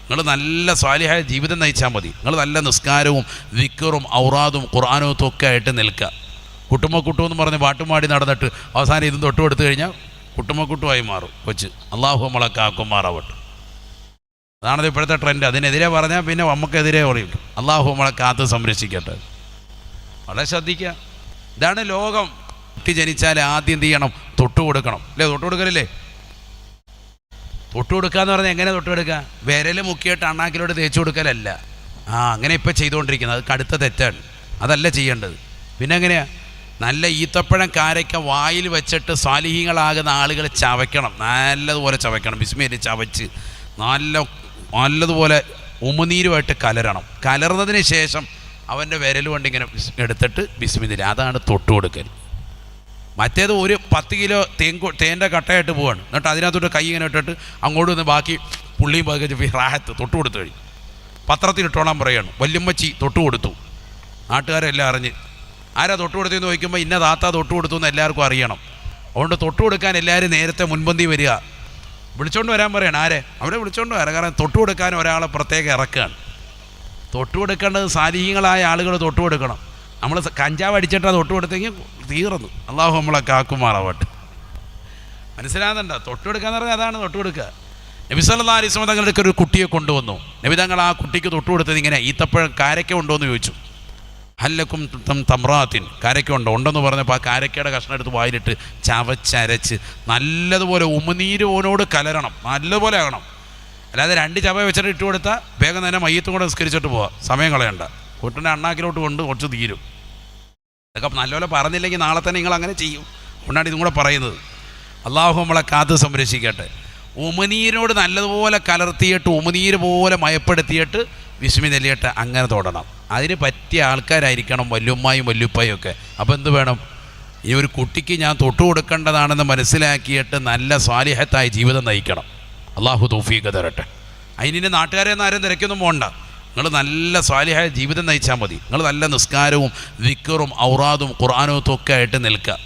നിങ്ങൾ നല്ല സ്വാലിഹായ ജീവിതം നയിച്ചാൽ മതി. നിങ്ങൾ നല്ല നിസ്കാരവും ദിക്റും ഔറാദും ഖുർആാനത്തും ഒക്കെ ആയിട്ട് നിൽക്കുക. കുട്ടുമ്മക്കുട്ടുമെന്ന് പറഞ്ഞ് പാട്ടുമാടി നടന്നിട്ട് അവസാനം ഇതും തൊട്ട് കൊടുത്തു കഴിഞ്ഞാൽ കുട്ടുമ്മക്കുട്ടുമായി മാറും കൊച്ച്. അള്ളാഹു നമ്മളെ കാക്കുമാറാവട്ടെ. അതാണത് ഇപ്പോഴത്തെ ട്രെൻഡ്. അതിനെതിരെ പറഞ്ഞാൽ പിന്നെ നമുക്കെതിരെ പറയും. അള്ളാഹു നമ്മളെ കാത്ത് സംരക്ഷിക്കട്ടെ. വളരെ ശ്രദ്ധിക്കുക. ഇതാണ് ലോകം. കുട്ടി ജനിച്ചാൽ ആദ്യം എന്ത് ചെയ്യണം? തൊട്ട് കൊടുക്കണം അല്ലേ? തൊട്ട് കൊടുക്കലില്ലേ? തൊട്ട് കൊടുക്കുക എന്ന് പറഞ്ഞാൽ എങ്ങനെ തൊട്ട് കൊടുക്കുക? വിരൽ മുക്കിയിട്ട് അണ്ണാക്കിലോട്ട് തേച്ച് കൊടുക്കലല്ല. അങ്ങനെ ഇപ്പോൾ ചെയ്തുകൊണ്ടിരിക്കുന്നത്. അത് കടുത്ത തെറ്റാണ്. അതല്ല ചെയ്യേണ്ടത്. പിന്നെ എങ്ങനെയാണ്? നല്ല ഈത്തപ്പഴം കാരയ്ക്ക വായിൽ വെച്ചിട്ട് സാലിഹീങ്ങളാകുന്ന ആളുകൾ ചവയ്ക്കണം. നല്ലതുപോലെ ചവയ്ക്കണം. ബിസ്മില്ല ചവച്ച് നല്ലതുപോലെ ഉമിനീരുമായിട്ട് കലരണം. കലർന്നതിന് ശേഷം അവൻ്റെ വിരൽ കൊണ്ട് ഇങ്ങനെ എടുത്തിട്ട് ബിസ്മില്ല. അതാണ് തൊട്ട് കൊടുക്കൽ. മറ്റേത് ഒരു 10 കിലോ തേൻ്റെ കട്ടയായിട്ട് പോവാണ്. എന്നിട്ട് അതിനകത്തോട്ട് കൈ ഇങ്ങനെ ഇട്ടിട്ട് അങ്ങോട്ട് നിന്ന് ബാക്കി പുള്ളിയും ബാക്കി റാഹത്ത് തൊട്ട് കൊടുത്തു കഴിഞ്ഞു. പത്രത്തിൽ ഇട്ടോളാൻ പറയുകയാണ്. വല്യമ്മച്ചി തൊട്ട് കൊടുത്തു. നാട്ടുകാരെല്ലാം അറിഞ്ഞ്. ആരാ തൊട്ട് കൊടുത്തതെന്ന് ചോദിക്കുമ്പോൾ ഇന്ന താത്ത തൊട്ട് കൊടുത്തു എന്ന് എല്ലാവർക്കും അറിയണം. അതുകൊണ്ട് തൊട്ട് കൊടുക്കാൻ എല്ലാവരും നേരത്തെ മുൻപന്തി വരിക. വിളിച്ചോണ്ട് വരാൻ പറയണം. ആരെ? അവരെ വിളിച്ചോണ്ട് വരാം. കാരണം തൊട്ട് കൊടുക്കാൻ ഒരാളെ പ്രത്യേകം ഇറക്കുകയാണ്. തൊട്ട് കൊടുക്കേണ്ടത് സാലിഹീങ്ങളായ ആളുകൾ തൊട്ട് കൊടുക്കണം. നമ്മൾ കഞ്ചാവ് അടിച്ചിട്ടാണ് തൊട്ട് കൊടുത്തെങ്കിൽ തീർന്നു. അള്ളാഹു നമ്മളെ കാക്കുമാറാവട്ടെ. മനസ്സിലാകുന്നുണ്ടോ? തൊട്ട് കൊടുക്കുക എന്ന് പറഞ്ഞാൽ അതാണ് തൊട്ട് കൊടുക്കുക. നബി സല്ലല്ലാഹു അലൈഹി വസല്ലം തങ്ങളുടെ ഒരു കുട്ടിയെ കൊണ്ടുവന്നു. നബി തങ്ങൾ ആ കുട്ടിക്ക് തൊട്ട് കൊടുത്തത് ഇങ്ങനെ ഈത്തപ്പഴം കാരയ്ക്ക ഉണ്ടോ എന്ന് ചോദിച്ചു. ഹല്ലക്കും തമ്രാത്തിൻ, കാരയ്ക്ക ഉണ്ടെന്ന് പറഞ്ഞപ്പോൾ ആ കാരയ്ക്കയുടെ കഷ്ണം എടുത്ത് വായിലിട്ട് ചവച്ചരച്ച് നല്ലതുപോലെ ഉമിനീര് ഓനോട് കലരണം. നല്ലതുപോലെ ആകണം. അല്ലാതെ 2 ചവ വെച്ചിട്ട് ഇട്ട് കൊടുത്താൽ വേഗം തന്നെ മയ്യത്തും കൂടെ നിസ്കരിച്ചിട്ട് പോവാം. സമയം കളയണ്ട. കുട്ടിൻ്റെ അണ്ണാക്കിലോട്ട് കൊണ്ട് കുറച്ച് തീരും. ഇതൊക്കെ നല്ലപോലെ പറഞ്ഞില്ലെങ്കിൽ നാളെ തന്നെ നിങ്ങൾ അങ്ങനെ ചെയ്യും. അതുകൊണ്ടാണ് ഇതും കൂടെ പറയുന്നത്. അള്ളാഹു നമ്മളെ കാത്ത് സംരക്ഷിക്കട്ടെ. ഉമിനീരിനോട് നല്ലതുപോലെ കലർത്തിയിട്ട് ഉമിനീര് പോലെ മയപ്പെടുത്തിയിട്ട് ബിസ്മില്ലിട്ട് അങ്ങനെ തൊടണം. അതിന് പറ്റിയ ആൾക്കാരായിരിക്കണം വല്യുമ്മായും വല്യുപ്പായും ഒക്കെ. അപ്പോൾ എന്ത് വേണം? ഈ ഒരു കുട്ടിക്ക് ഞാൻ തൊട്ട് കൊടുക്കേണ്ടതാണെന്ന് മനസ്സിലാക്കിയിട്ട് നല്ല സ്വാലിഹത്തായ ജീവിതം നയിക്കണം. അള്ളാഹു തൗഫീഖ് തരട്ടെ. അതിന് നാട്ടുകാരെ ഒന്നും ആരും തിരക്കൊന്നും പോകണ്ട. നിങ്ങൾ നല്ല സ്വാലിഹായ ജീവിതം നയിച്ചാൽ മതി. നിങ്ങൾ നല്ല നിസ്കാരവും ദിക്റും ഔറാദും ഖുർആാനത്തും ഒക്കെ ആയിട്ട് നിൽക്കുക.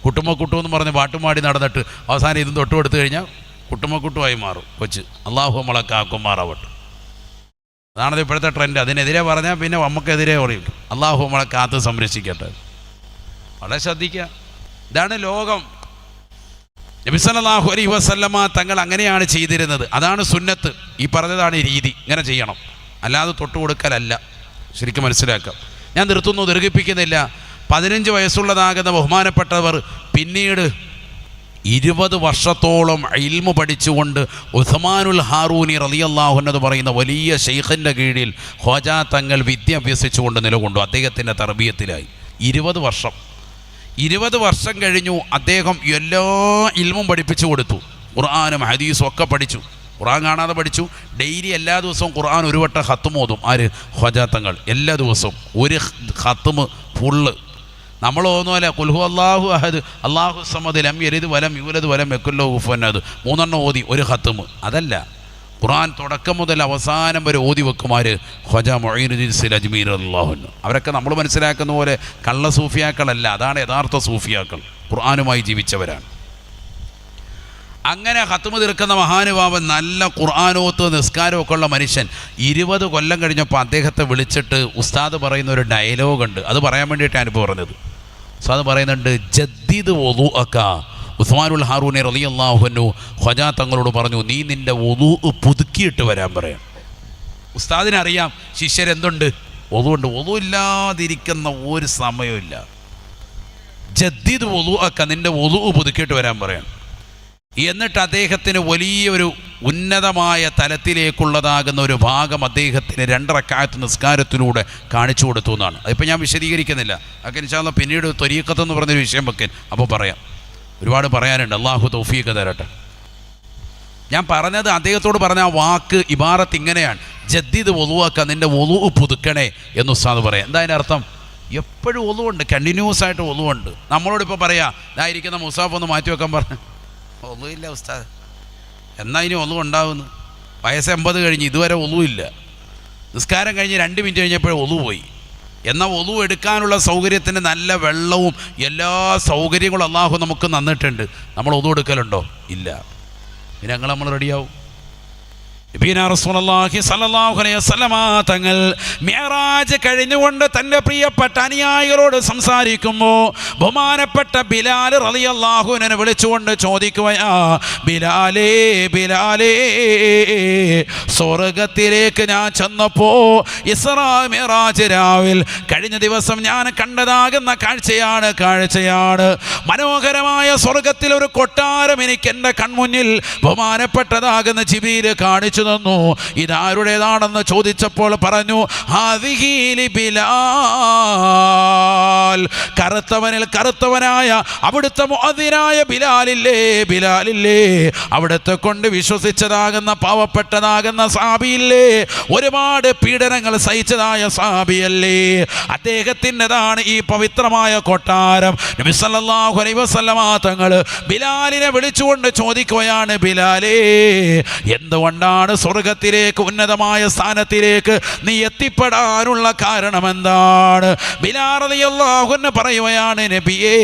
കുട്ടുമ്മക്കുട്ടുമെന്ന് പറഞ്ഞ് പാട്ടുമാടി നടന്നിട്ട് അവസാനം ഇതും തൊട്ട് കൊടുത്തു കഴിഞ്ഞാൽ കുട്ടുമ്മക്കുട്ടുമായി മാറും കൊച്ച്. അള്ളാഹു നമ്മളെ കാക്കുമാറാവട്ടെ. അതാണത് ഇപ്പോഴത്തെ ട്രെൻഡ്. അതിനെതിരെ പറഞ്ഞാൽ പിന്നെ നമുക്കെതിരെ പറയും. അള്ളാഹു നമ്മളെ കാത്ത് സംരക്ഷിക്കട്ടെ. വളരെ ശ്രദ്ധിക്കുക. ഇതാണ് ലോകം. നബി സല്ലല്ലാഹു അലൈഹി വസല്ലമ തങ്ങൾ അങ്ങനെയാണ് ചെയ്തിരുന്നത്. അതാണ് സുന്നത്ത്. ഈ പറഞ്ഞതാണ് രീതി. ഇങ്ങനെ ചെയ്യണം. അല്ലാതെ തൊട്ട് കൊടുക്കലല്ല. ശരിക്കും മനസ്സിലാക്കാം. ഞാൻ നിർത്തുന്നു, ദീർഘിപ്പിക്കുന്നില്ല. 15 വയസ്സുള്ളതാകുന്ന ബഹുമാനപ്പെട്ടവർ പിന്നീട് 20 വർഷത്തോളം ഇൽമു പഠിച്ചുകൊണ്ട് ഉസ്മാനുൽ ഹാറൂനി റളിയല്ലാഹു അൻഹു പറയുന്ന വലിയ ശൈഖിൻ്റെ കീഴിൽ ഖ്വാജാ തങ്ങൾ വിദ്യ അഭ്യസിച്ചുകൊണ്ട് നിലകൊണ്ടു. അദ്ദേഹത്തിൻ്റെ തർബിയത്തിലായി 20 വർഷം കഴിഞ്ഞു. അദ്ദേഹം എല്ലാ ഇൽമും പഠിപ്പിച്ചു കൊടുത്തു. ഖുർആനും ഹദീസും ഒക്കെ പഠിച്ചു. ഖുർആൻ കാണാതെ പഠിച്ചു. ഡെയിലി എല്ലാ ദിവസവും ഖുർആൻ ഒരു വട്ടം ഖത്തും ഓതും. ആര്? ഖ്വാജാ തങ്ങൾ. എല്ലാ ദിവസവും ഒരു ഖത്തും ഫുള്ള്. നമ്മൾ ഓതുന്നപോലെ ഖുൽ ഹു അല്ലാഹു അഹദ് അല്ലാഹു സമദ് ലം യലിദ് വലം യൂലദ് വലം യകുൽ ലഹു കുഫുവൻ അഹദ് 3 ഓതി ഒരു ഖത്തും. അതല്ല, ഖുർആൻ തുടക്കം മുതൽ അവസാനം വരെ ഓതി വെക്കുമാര് ഖ്വാജാ മുഈനുദ്ദീൻ സിൽ അജ്മീർ റളിയല്ലാഹു അൻഹു. അവരൊക്കെ നമ്മൾ മനസ്സിലാക്കുന്ന പോലെ കള്ള സൂഫിയാക്കളല്ല. അതാണ് യഥാർത്ഥ സൂഫിയാക്കൾ. ഖുർആനുമായി ജീവിച്ചവരാണ്. അങ്ങനെ ഖത്തുമ് തീർക്കുന്ന മഹാനുഭാവൻ, നല്ല ഖുർആനോത്ത് നിസ്കാരമൊക്കെ ഉള്ള മനുഷ്യൻ 20 കൊല്ലം കഴിഞ്ഞപ്പോൾ അദ്ദേഹത്തെ വിളിച്ചിട്ട് ഉസ്താദ് പറയുന്ന ഒരു ഡയലോഗുണ്ട്. അത് പറയാൻ വേണ്ടിയിട്ടാണ് ഇപ്പോൾ പറഞ്ഞത്. ഉസ്താദ് പറയുന്നുണ്ട്, ജദ്ദിദ് വുളൂഅക. ഉസ്മാനുൽ ഹാറൂനി റളിയല്ലാഹു അൻഹു ഖ്വാജാ തങ്ങളോട് പറഞ്ഞു, നീ നിൻ്റെ വുളൂ പുതുക്കിയിട്ട് വരാൻ പറയാം. ഉസ്താദിനറിയാം ശിഷ്യരെന്തുണ്ട്? വുളൂണ്ട്. വുളൂ ഇല്ലാതിരിക്കുന്ന ഒരു സമയമില്ല. ജദ്ദിദ് വുളൂഅക, നിൻ്റെ വുളൂ പുതുക്കിയിട്ട് വരാൻ പറയാം. എന്നിട്ട് അദ്ദേഹത്തിന് വലിയൊരു ഉന്നതമായ തലത്തിലേക്കുള്ളതാകുന്ന ഒരു ഭാഗം അദ്ദേഹത്തിന് 2 റക്അത്ത് നിസ്കാരത്തിലൂടെ കാണിച്ചു കൊടുത്തു എന്നാണ്. അതിപ്പോൾ ഞാൻ വിശദീകരിക്കുന്നില്ല. അതൊക്കെ ഇൻഷാ അല്ലാഹ് പിന്നീട് ത്വരീഖത്ത് എന്ന് പറഞ്ഞൊരു വിഷയം വെക്കാൻ അപ്പോൾ പറയാം. ഒരുപാട് പറയാനുണ്ട്. അള്ളാഹു തൗഫീഖ് തരട്ടെ. ഞാൻ പറഞ്ഞത് അദ്ദേഹത്തോട് പറഞ്ഞ ആ വാക്ക് ഇബാറത്ത് ഇങ്ങനെയാണ്, ജദ്ദിദ് വുളൂഅക, നിൻ്റെ വുളൂ പുതുക്കണേ എന്ന് ഉസ്താദ് പറയാം. എന്താ അതിൻ്റെ അർത്ഥം? എപ്പോഴും വുളൂണ്ട്, കണ്ടിന്യൂസ് ആയിട്ട് വുളൂണ്ട്. നമ്മളോടിപ്പോൾ പറയാം, ഇതായിരിക്കുന്ന മുസാഫ് ഒന്ന് മാറ്റി വെക്കാൻ പറഞ്ഞു. ഒന്നുമില്ല ഉസ്താദ്. എന്നാൽ ഇനി ഒന്നും ഉണ്ടാവുന്നു. വയസ്സ് 80 കഴിഞ്ഞ് ഇതുവരെ ഒന്നുമില്ല. നിസ്കാരം കഴിഞ്ഞ് 2 മിനിറ്റ് കഴിഞ്ഞപ്പോഴേ ഒന്നു പോയി. എന്നാൽ ഒന്നു എടുക്കാനുള്ള സൗകര്യത്തിന് നല്ല വെള്ളവും എല്ലാ സൗകര്യങ്ങളും അള്ളാഹു നമുക്ക് തന്നിട്ടുണ്ട്. നമ്മൾ ഒന്നു എടുക്കലുണ്ടോ? ഇല്ല. പിന്നെ നമ്മൾ റെഡിയാവും. റസൂലുള്ളാഹി സ്വല്ലല്ലാഹു അലൈഹി വസല്ലമ തങ്ങൾ മിഅ്റാജ് കഴിഞ്ഞുകൊണ്ട് തൻ്റെ പ്രിയപ്പെട്ട അനുയായികളോട് സംസാരിക്കുമ്പോൾ ബഹുമാനപ്പെട്ട ബിലാൽ റളിയല്ലാഹു അൻഹു വിളിച്ചുകൊണ്ട് ചോദിക്കുകയാ, ബിലാലേ ബിലാലേ, സ്വർഗത്തിലേക്ക് ഞാൻ ചെന്നപ്പോൾ ഇസ്രാ മിഅ്റാജ് രാവിൽ കഴിഞ്ഞ ദിവസം ഞാൻ കണ്ടതാകുന്ന കാഴ്ചയാണ് മനോഹരമായ സ്വർഗത്തിൽ ഒരു കൊട്ടാരം എനിക്ക് എൻ്റെ കൺമുന്നിൽ ബഹുമാനപ്പെട്ടതാകുന്ന ജിബ്രീൽ കാണിച്ചു തന്നു. ഇതാരുടേതാണെന്ന് ചോദിച്ചപ്പോൾ പറഞ്ഞു, ഹാദിഹി ബിലാൽ, കറുത്തവനിൽ കറുത്തവനായ അവിടുത്തെ മുഅദ്ദിനായ ബിലാലില്ലേ, അവിടുത്തെ കൊണ്ട് വിശ്വസിച്ചതാകുന്ന പാവപ്പെട്ടതാകുന്ന സഹാബിയില്ലേ, ഒരുപാട് പീഡനങ്ങൾ സഹിച്ചതായ സഹാബിയല്ലേ, അദ്ദേഹത്തിൻ്റെതാണ് ഈ പവിത്രമായ കൊട്ടാരം. നബി സല്ലല്ലാഹു അലൈഹി വസല്ലമ തങ്ങൾ ബിലാലിനെ വിളിച്ചുകൊണ്ട് ചോദിക്കുകയാണ്, ബിലാലേ, എന്തുകൊണ്ടാണ് സ്വർഗത്തിലേക്ക് ഉന്നതമായ സ്ഥാനത്തിലേക്ക് നീ എത്തിപ്പെടാനുള്ള കാരണം എന്താണ്? ബിലാൽ റളിയല്ലാഹു അൻഹു പറയുകയാണ്, നബിയേ,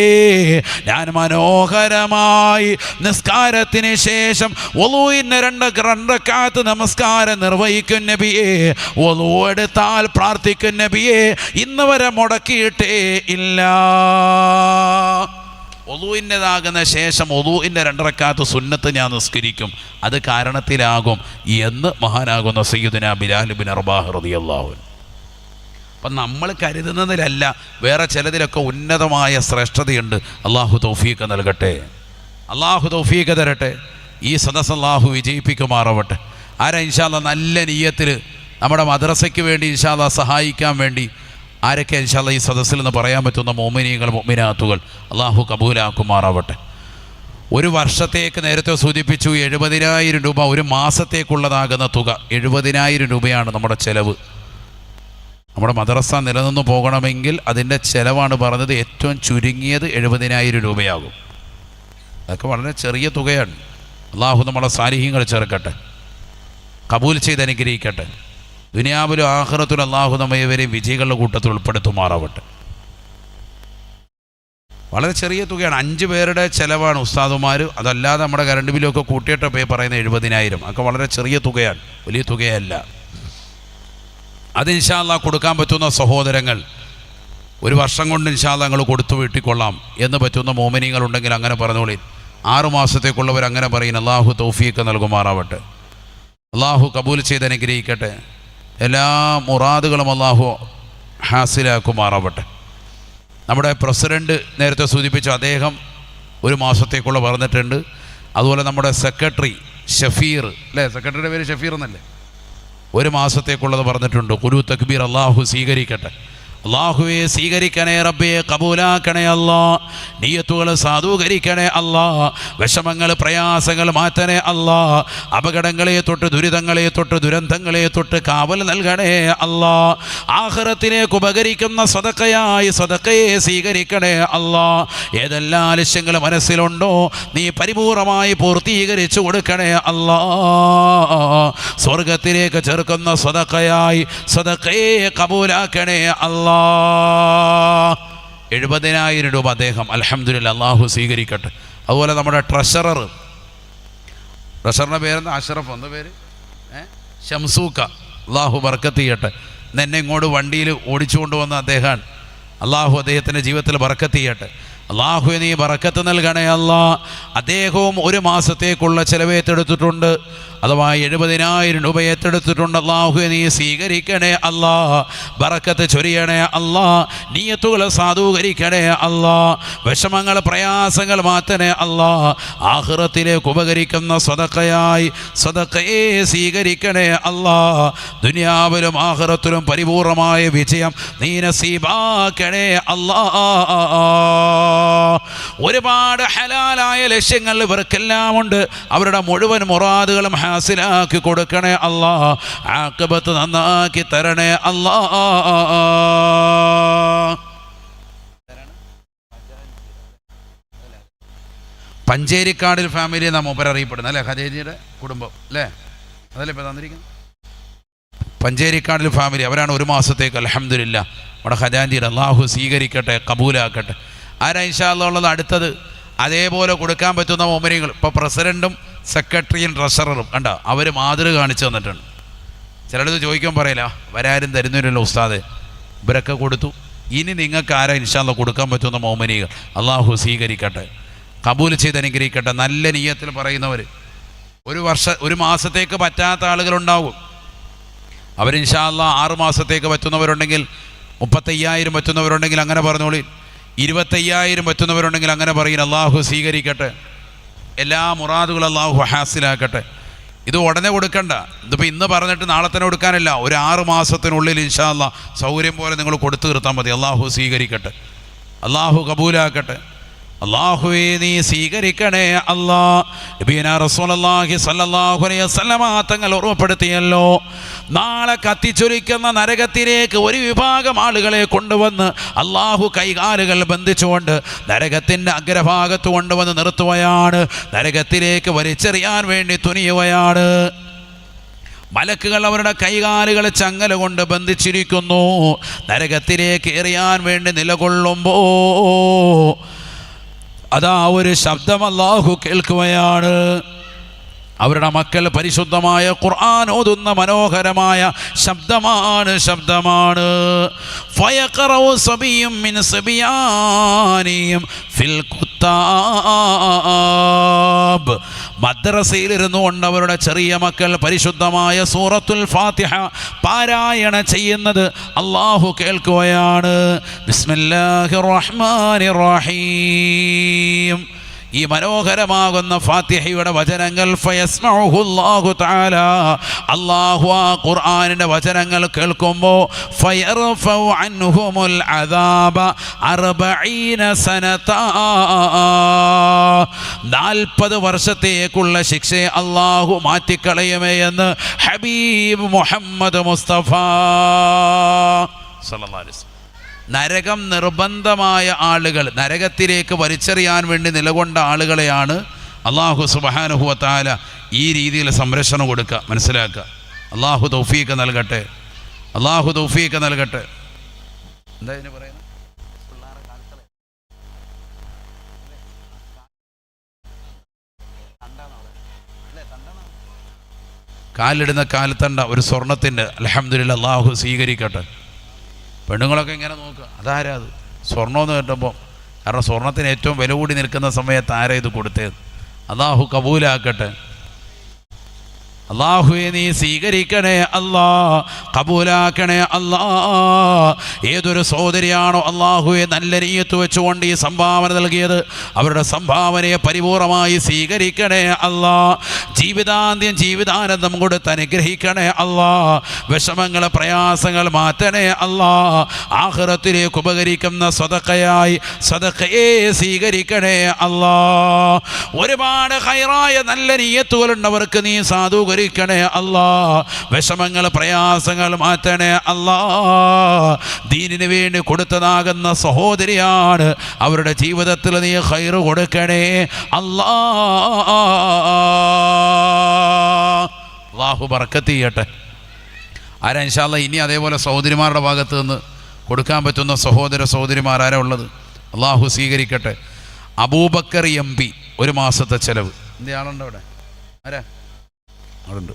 ഞാൻ മനോഹരമായി നിസ്കാരത്തിന് ശേഷം വുളൂഇന് 2 റക്അത്ത് നമസ്കാരം നിർവഹിക്കും നബിയേ, വുളൂ എടുത്താൽ പ്രാർത്ഥിക്കും നബിയേ, ഇന്ന് വരെ മുടക്കിയിട്ടേ ഇല്ല. ഒളൂവിൻ്റെതാകുന്ന ശേഷം ഒളൂവിൻ്റെ 2 റക്അത്ത് സുന്നത്ത് ഞാൻ നിസ്കരിക്കും, അത് കാരണത്തിലാകും എന്ന് മഹാനാകുന്ന സയ്യിദുനാ ബിലാൽ ഇബ്നു റബാഹ് റളിയല്ലാഹു അൻഹു. അപ്പം നമ്മൾ കരുതുന്നതിലല്ല, വേറെ ചിലതിലൊക്കെ ഉന്നതമായ ശ്രേഷ്ഠതയുണ്ട്. അള്ളാഹു തൗഫീഖ് നൽകട്ടെ, അള്ളാഹു തൗഫീഖ് തരട്ടെ. ഈ സദസ്സ് അള്ളാഹു വിജയിപ്പിക്കുമാറാവട്ടെ. ആരാ ഇൻഷാ അല്ലാഹ് നല്ല നിയ്യത്തിൽ നമ്മുടെ മദ്രസയ്ക്ക് വേണ്ടി ഇൻഷാ അല്ലാഹ് സഹായിക്കാൻ വേണ്ടി ആരൊക്കെ ഇൻഷാ അല്ലാഹ് ഈ സദസ്സിൽ നിന്ന് പറയാൻ പറ്റുന്ന മുഅ്മിനീങ്ങൾ മുഅ്മിനാത്തുകൾ അള്ളാഹു കബൂലാക്കുമാറാവട്ടെ. ഒരു വർഷത്തേക്ക് നേരത്തെ സൂചിപ്പിച്ചു 70,000 രൂപ, ഒരു മാസത്തേക്കുള്ളതാകുന്ന തുക 70,000 രൂപയാണ് നമ്മുടെ ചെലവ്. നമ്മുടെ മദ്രസ നിലനിന്ന് പോകണമെങ്കിൽ അതിൻ്റെ ചിലവാണ് പറഞ്ഞത്, ഏറ്റവും ചുരുങ്ങിയത് 70,000 രൂപയാകും. അതൊക്കെ വളരെ ചെറിയ തുകയാണ്. അള്ളാഹു നമ്മളെ സാലിഹീങ്ങൾ ചേർക്കട്ടെ, കബൂൽ ചെയ്ത് അനുഗ്രഹിക്കട്ടെ. ദുനിയാവിലും ആഖിറത്തിലും അള്ളാഹു നമ്മെ ഇവരെ വിജയികളുടെ കൂട്ടത്തിൽ ഉൾപ്പെടുത്തുമാറാവട്ടെ. വളരെ ചെറിയ തുകയാണ്, 5 പേരുടെ ചിലവാണ് ഉസ്താദുമാർ. അതല്ലാതെ നമ്മുടെ കറണ്ട് ബില്ലൊക്കെ കൂട്ടിയിട്ട് പറയുന്ന 70,000 ഒക്കെ വളരെ ചെറിയ തുകയാണ്, വലിയ തുകയല്ല. അത് ഇൻഷാ അല്ലാഹ് കൊടുക്കാൻ പറ്റുന്ന സഹോദരങ്ങൾ ഒരു വർഷം കൊണ്ട് ഇൻഷാ അല്ലാഹ് ഞങ്ങൾ കൊടുത്തു വീട്ടിക്കൊള്ളാം എന്ന് പറ്റുന്ന മോമിനികളുണ്ടെങ്കിൽ അങ്ങനെ പറഞ്ഞോളി. 6 മാസത്തേക്കുള്ളവർ അങ്ങനെ പറയും. അള്ളാഹു തൗഫീഖ് നൽകുമാറാവട്ടെ, അള്ളാഹു കബൂൽ ചെയ്ത് അനുഗ്രഹിക്കട്ടെ. എല്ലാ മുറാദുകളും അള്ളാഹു ഹാസിലാക്കുമാറാവട്ടെ. നമ്മുടെ പ്രസിഡൻറ്റ് നേരത്തെ സൂചിപ്പിച്ചു, അദ്ദേഹം 1 മാസത്തേക്കുള്ള പറഞ്ഞിട്ടുണ്ട്. അതുപോലെ നമ്മുടെ സെക്രട്ടറി ഷഫീർ, അല്ലേ, സെക്രട്ടറിയുടെ പേര് ഷഫീർ എന്നല്ലേ, 1 മാസത്തേക്കുള്ളത് പറഞ്ഞിട്ടുണ്ട്. ഖുലൂ തക്ബീർ അള്ളാഹു സ്വീകരിക്കട്ടെ. അള്ളാഹുവെ സ്വീകരിക്കണേ റബ്ബേ, കബൂലാക്കണേ അല്ലാ, നിയ്യത്തുകൾ സാധൂകരിക്കണേ അല്ലാ, വിഷമങ്ങൾ പ്രയാസങ്ങൾ മാറ്റണേ അല്ലാ, അപകടങ്ങളെ തൊട്ട് ദുരിതങ്ങളെ തൊട്ട് ദുരന്തങ്ങളെ തൊട്ട് കാവൽ നൽകണേ അല്ലാ, ആഖിറത്തിലേക്ക് ഉപകരിക്കുന്ന സദഖയായി സദഖയെ സ്വീകരിക്കണേ അല്ലാ. ഏതെല്ലാം ലക്ഷ്യങ്ങൾ മനസ്സിലുണ്ടോ നീ പരിപൂർണമായി പൂർത്തീകരിച്ചു കൊടുക്കണേ അല്ലാ. സ്വർഗത്തിലേക്ക് ചേർക്കുന്ന സദഖയായി സദഖയെ കബൂലാക്കണേ അല്ലാ. 70,000 രൂപ അദ്ദേഹം അൽഹംദുലില്ലാഹ് അള്ളാഹു സ്വീകരിക്കട്ടെ. അതുപോലെ നമ്മുടെ ട്രഷറിൻ്റെ പേരെന്താ, അഷ്റഫ് എന്താ പേര്, ഷംസൂക്ക, അള്ളാഹു ബർക്കത്ത് ചെയ്യട്ടെ. എന്നെ ഇങ്ങോട്ട് വണ്ടിയിൽ ഓടിച്ചു കൊണ്ടുവന്ന അദ്ദേഹമാണ്. അള്ളാഹു അദ്ദേഹത്തിൻ്റെ ജീവിതത്തിൽ ബർക്കത്ത് ചെയ്യട്ടെ. അള്ളാഹു നീ ബറക്കത്ത് നൽകണേ അല്ലാ. അദ്ദേഹവും 1 മാസത്തേക്കുള്ള ചിലവ് ഏറ്റെടുത്തിട്ടുണ്ട്, അഥവാ 70,000 രൂപ ഏറ്റെടുത്തിട്ടുണ്ട്. അള്ളാഹു നീ സ്വീകരിക്കണേ അല്ലാ, ബറക്കത്ത് ചൊരിയണേ അല്ലാ, നിയ്യത്തുകൾ സാധൂകരിക്കണേ അല്ലാ, വിഷമങ്ങൾ പ്രയാസങ്ങൾ മാറ്റണേ അല്ലാ, ആഖിറത്തിലേക്ക് ഉപകരിക്കുന്ന സദഖയായി സദഖയെ സ്വീകരിക്കണേ അല്ലാ. ദുനിയാവിലും ആഖിറത്തിലും പരിപൂർണമായ വിജയം നീ നസീബാക്കണേ അല്ലാ. ഒരുപാട് ഹലാലായ ലക്ഷ്യങ്ങൾ ഇവർക്കെല്ലാം ഉണ്ട്. അവരുടെ മുഴുവൻ മുറാദുകളും ഹാസിലാക്കി കൊടുക്കണേ അല്ലാ, ആഖിബത്ത് നന്നാക്കി തരണേ അല്ലാ. പഞ്ചേരിക്കാടിൽ ഫാമിലി നാം ഉപരറിയപ്പെടുന്നത് അല്ലേ, ഖദീജയുടെ കുടുംബം അല്ലേ, അതല്ലേ ഇപ്പോൾ തന്നിരിക്കുന്നത്. പഞ്ചേരിക്കാടിൽ ഫാമിലി അവരാണ് 1 മാസത്തേക്ക് അൽഹംദുലില്ലാഹ് നമ്മുടെ ഖജാൻജിയുടെ അള്ളാഹു സ്വീകരിക്കട്ടെ, കബൂലാക്കട്ടെ. ആരാ ഇൻഷാ അല്ലാഹ് ഉള്ളത് അടുത്തത്? അതേപോലെ കൊടുക്കാൻ പറ്റുന്ന മുഅ്മിനീങ്ങൾ. ഇപ്പോൾ പ്രസിഡൻറ്റും സെക്രട്ടറിയും ട്രഷററും കണ്ട അവർ മാതൃക കാണിച്ചു തന്നിട്ടുണ്ട്. ചിലടത്ത് ചോദിക്കാൻ പറയില്ല, വരാരും തരുന്നില്ലല്ലോ ഉസ്താദ്, ഇവരൊക്കെ കൊടുത്തു. ഇനി നിങ്ങൾക്ക് ആരാ ഇൻഷാ അല്ലാഹ് കൊടുക്കാൻ പറ്റുന്ന മോമിനികൾ അള്ളാഹു സ്വീകരിക്കട്ടെ, കബൂൽ ചെയ്ത് അനുഗ്രഹിക്കട്ടെ. നല്ല നിയ്യത്തിൽ പറയുന്നവർ ഒരു മാസത്തേക്ക് പറ്റാത്ത ആളുകളുണ്ടാവും. അവർ ഇൻഷാ അല്ലാഹ് 6 മാസത്തേക്ക് പറ്റുന്നവരുണ്ടെങ്കിൽ, 35,000 പറ്റുന്നവരുണ്ടെങ്കിൽ അങ്ങനെ പറഞ്ഞോളി, 25,000 പറ്റുന്നവരുണ്ടെങ്കിൽ അങ്ങനെ പറയും. അള്ളാഹു സ്വീകരിക്കട്ടെ, എല്ലാ മുറാദുകളും അള്ളാഹു ഹാസിലാക്കട്ടെ. ഇത് ഉടനെ കൊടുക്കണ്ട, ഇതിപ്പോൾ ഇന്ന് പറഞ്ഞിട്ട് നാളെ തന്നെ കൊടുക്കാനല്ല, ഒരു 6 മാസത്തിനുള്ളിൽ ഇൻഷാ അല്ലാഹ് സൗകര്യം പോലെ നിങ്ങൾ കൊടുത്തു തീർത്താൽ മതി. അള്ളാഹു സ്വീകരിക്കട്ടെ, അള്ളാഹു കബൂലാക്കട്ടെ. അല്ലാഹുവേ നീ സ്വീകരിക്കണേ അല്ലാ. നബിയനാ റസൂലുള്ളാഹി സ്വല്ലല്ലാഹു അലൈഹി വസല്ലമ തങ്ങൾ ഓർമ്മപ്പെടുത്തിയല്ലോ, നാളെ കത്തിച്ചൊലിക്കുന്ന നരകത്തിലേക്ക് ഒരു വിഭാഗം ആളുകളെ കൊണ്ടുവന്ന് അള്ളാഹു കൈകാലുകൾ ബന്ധിച്ചുകൊണ്ട് നരകത്തിൻ്റെ അഗ്രഭാഗത്ത് കൊണ്ടുവന്ന് നിർത്തുകയാണ്, നരകത്തിലേക്ക് വലിച്ചെറിയാൻ വേണ്ടി തുനിയുകയാണ്. മലക്കുകൾ അവരുടെ കൈകാലുകൾ ചങ്ങല കൊണ്ട് ബന്ധിച്ചിരിക്കുന്നു. നരകത്തിലേക്ക് എറിയാൻ വേണ്ടി നിലകൊള്ളുമ്പോൾ അതാ ഒരു ശബ്ദം അല്ലാഹു കേൾക്കുകയാണ്. അവരുടെ മക്കൾ പരിശുദ്ധമായ ഖുർആൻ ഓതുന്ന മനോഹരമായ ശബ്ദമാണ്. ഫയഖറഉ സബിയ്യും മിൻ സബിയാനിയും ഫിൽ കുത്താബ്. മദ്രസയിലിരുന്നു കൊണ്ട് അവരുടെ ചെറിയ മക്കൾ പരിശുദ്ധമായ സൂറത്തുൽ ഫാത്തിഹ പാരായണ ചെയ്യുന്നത് അല്ലാഹു കേൾക്കുകയാണ്. ബിസ്മില്ലാഹിർ റഹ്മാനിർ റഹീം. ഈ മനോഹരമാകുന്ന ഫാത്തിഹയുടെ വചനങ്ങൾ ഫയസ്മഉഹുല്ലാഹു തആല, അല്ലാഹു ആ ഖുർആനിൻ്റെ വചനങ്ങൾ കേൾക്കുമ്പോൾ ഫയർഫഉ അൻഹുമുൽ അദാബ 40 സനത, 40 വർഷത്തേക്കുള്ള ശിക്ഷയെ അല്ലാഹു മാറ്റിക്കളയുമേ എന്ന് ഹബീബ് മുഹമ്മദ് മുസ്തഫ സല്ലല്ലാഹു അലൈഹി വസല്ലം. നരകം നിർബന്ധമായ ആളുകൾ, നരകത്തിലേക്ക് വലിച്ചെറിയാൻ വേണ്ടി നിലകൊണ്ട ആളുകളെയാണ് അല്ലാഹു സുബ്ഹാനഹു വ തആല ഈ രീതിയിൽ സംരക്ഷണം കൊടുക്കുക. മനസ്സിലാക്കുക. അല്ലാഹു തൗഫീഖ് നൽകട്ടെ, അല്ലാഹു തൗഫീഖ് നൽകട്ടെ. എന്താ ഇതിന് പറയുന്നത്? കാലിടുന്ന കാലത്തണ്ട ഒരു സ്വർണത്തിൻ്റെ, അൽഹംദുലില്ലാഹ് അല്ലാഹു സ്വീകരിക്കട്ടെ. പെണ്ണുങ്ങളൊക്കെ ഇങ്ങനെ നോക്കുക, അതാരാ അത് സ്വർണമെന്ന് കേട്ടപ്പോൾ, കാരണം സ്വർണത്തിന് ഏറ്റവും വില കൂടി നിൽക്കുന്ന സമയത്ത് ആരാ ഇത് കൊടുത്തത്? അല്ലാഹു കബൂലാക്കട്ടെ. അല്ലാഹുവേ നീ സ്വീകരിക്കണേ അല്ലാ, കബൂലാക്കണേ അല്ലാ. ഏതൊരു സഹോദരിയാണോ അല്ലാഹുവേ നല്ല നിയ്യത്ത് വെച്ചുകൊണ്ട് ഈ സംഭാവന നൽകിയത്, അവരുടെ സംഭാവനയെ പരിപൂർണമായി സ്വീകരിക്കണേ അല്ലാ. ജീവിതാനന്ദം കൊടുത്ത് അനുഗ്രഹിക്കണേ അല്ലാ. വിഷമങ്ങൾ പ്രയാസങ്ങൾ മാറ്റണേ അല്ലാ. ആഖിറത്തിലേക്ക് ഉപകരിക്കുന്ന സദഖയെ സ്വീകരിക്കണേ അല്ലാ. ഒരുപാട് ഖൈറായ നല്ല നിയ്യത്തുകളുണ്ടവർക്ക് നീ സാധൂകരിക്കണേ അല്ലാ. വിഷമങ്ങൾ പ്രയാസങ്ങൾ മാറ്റണേ അല്ലാ. ദീനിന് വേണ്ടി കൊടുത്തതാകുന്ന സഹോദരിയാണ്, അവരുടെ ജീവിതത്തിൽ നീ ഖൈറ് കൊടുക്കണേ അല്ലാ. അല്ലാഹു ബർക്കത്ത് ചെയ്യട്ടെ. ആരാ ഇൻഷാ അല്ലാഹ് ഇനി അതേപോലെ സഹോദരിമാരുടെ ഭാഗത്ത് നിന്ന് കൊടുക്കാൻ പറ്റുന്ന സഹോദരിമാർ ആരാ ഉള്ളത്? അല്ലാഹു സ്വീകരിക്കട്ടെ. അബൂബക്കർ MP 1 മാസത്തെ ചെലവ്. എന്ത് ആളുണ്ട് അവിടെ? ആരാ അതുണ്ട്?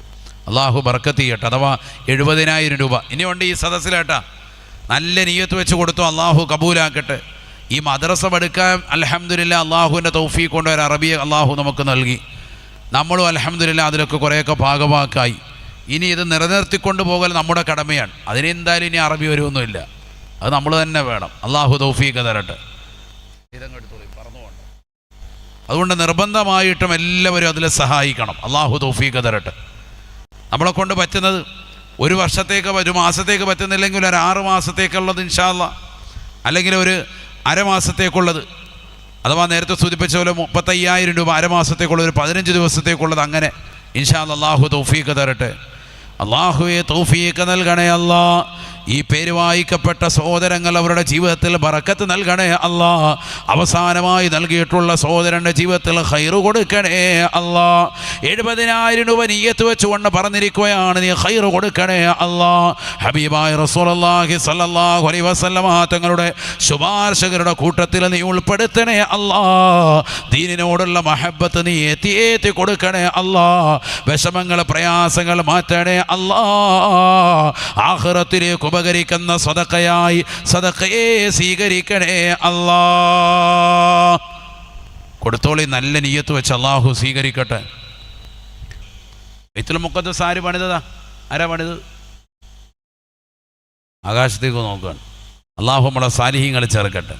അല്ലാഹു ബർക്കത്ത് ചെയ്യട്ടെ. അഥവാ 70,000 രൂപ ഇനിയുണ്ട് ഈ സദസ്സിലേട്ടാ. നല്ല നിയ്യത്ത് വെച്ച് കൊടുത്തു, അല്ലാഹു കബൂലാക്കട്ടെ. ഈ മദ്രസ എടുക്കാൻ അൽഹംദുലില്ലാ അല്ലാഹുവിൻ്റെ തൗഫീഖ് കൊണ്ട് ഒരു അറബിയെ അല്ലാഹു നമുക്ക് നൽകി. നമ്മളും അൽഹംദുലില്ലാ അതിലൊക്കെ കുറേയൊക്കെ ഭാഗവാക്കായി. ഇനി ഇത് നിലനിർത്തിക്കൊണ്ട് പോകൽ നമ്മുടെ കടമയാണ്. അതിനെന്തായാലും ഇനി അറബി വരുമൊന്നുമില്ല, അത് നമ്മൾ തന്നെ വേണം. അല്ലാഹു തൗഫീഖ് തരട്ടെ. ഇതങ്ങെടുത്തോളി, പറന്നുകൊണ്ട്. അതുകൊണ്ട് നിർബന്ധമായിട്ടും എല്ലാവരും അതിൽ സഹായിക്കണം. അല്ലാഹു തൗഫീഖ് തരട്ടെ. നമ്മളെ കൊണ്ട് പറ്റുന്നത് 1 വർഷത്തേക്ക് 1 മാസത്തേക്ക് പറ്റുന്നില്ലെങ്കിൽ ഒരു 6 മാസത്തേക്കുള്ളത് ഇൻഷാ അല്ലാഹ്, അല്ലെങ്കിൽ ഒരു അരമാസത്തേക്കുള്ളത്, അഥവാ നേരത്തെ സൂചിപ്പിച്ച പോലെ 35,000 രൂപ അരമാസത്തേക്കുള്ളത്, ഒരു 15 ദിവസത്തേക്കുള്ളത്, അങ്ങനെ ഇൻഷാ അല്ലാഹ്. അല്ലാഹു തൗഫീഖ് തരട്ടെ. അല്ലാഹുവേ തൗഫീഖ് നൽകണേ അല്ലാ. ഈ പേര് വായിക്കപ്പെട്ട സഹോദരങ്ങൾ അവരുടെ ജീവിതത്തിൽ ബറക്കത്ത് നൽകണേ അല്ലാ. അവസാനമായി നൽകിയിട്ടുള്ള സഹോദരൻ്റെ ജീവിതത്തിൽ ഖൈറ് കൊടുക്കണേ അല്ലാ. 70,000 രൂപ നിയ്യത്ത് വെച്ചുകൊണ്ട് പറഞ്ഞിരിക്കുകയാണ്, നീ ഖൈറ് കൊടുക്കണേ അല്ലാ. ഹബീബായ റസൂലുള്ളാഹി സ്വല്ലല്ലാഹു അലൈഹി വസല്ലമ തങ്ങളുടെ ശുപാർശകരുടെ കൂട്ടത്തിൽ നീ ഉൾപ്പെടുത്തണേ അല്ലാ. ദീനിനോടുള്ള മഹബ്ബത്ത് നീ ഏറ്റി കൊടുക്കണേ അല്ലാ. വിഷമങ്ങൾ പ്രയാസങ്ങൾ മാറ്റണേ അല്ലാ. ആഖിറത്തിലേക്ക് ഉപകരിക്കുന്ന സദഖയായി സദഖയെ സ്വീകരിക്കണേ അല്ലാ. കൊടുത്തോളി, നല്ല നിയ്യത്ത് വെച്ച് അല്ലാഹു സ്വീകരിക്കട്ടെ. ബൈത്തുൽ മുഖദ്ദസ് ആര് പണിതതാ? ആരാ പണിത്? ആകാശത്തേക്ക് നോക്കുകയാണ്. അല്ലാഹു നമ്മളെ സാലിഹീങ്ങൾ ചേർക്കട്ടെ.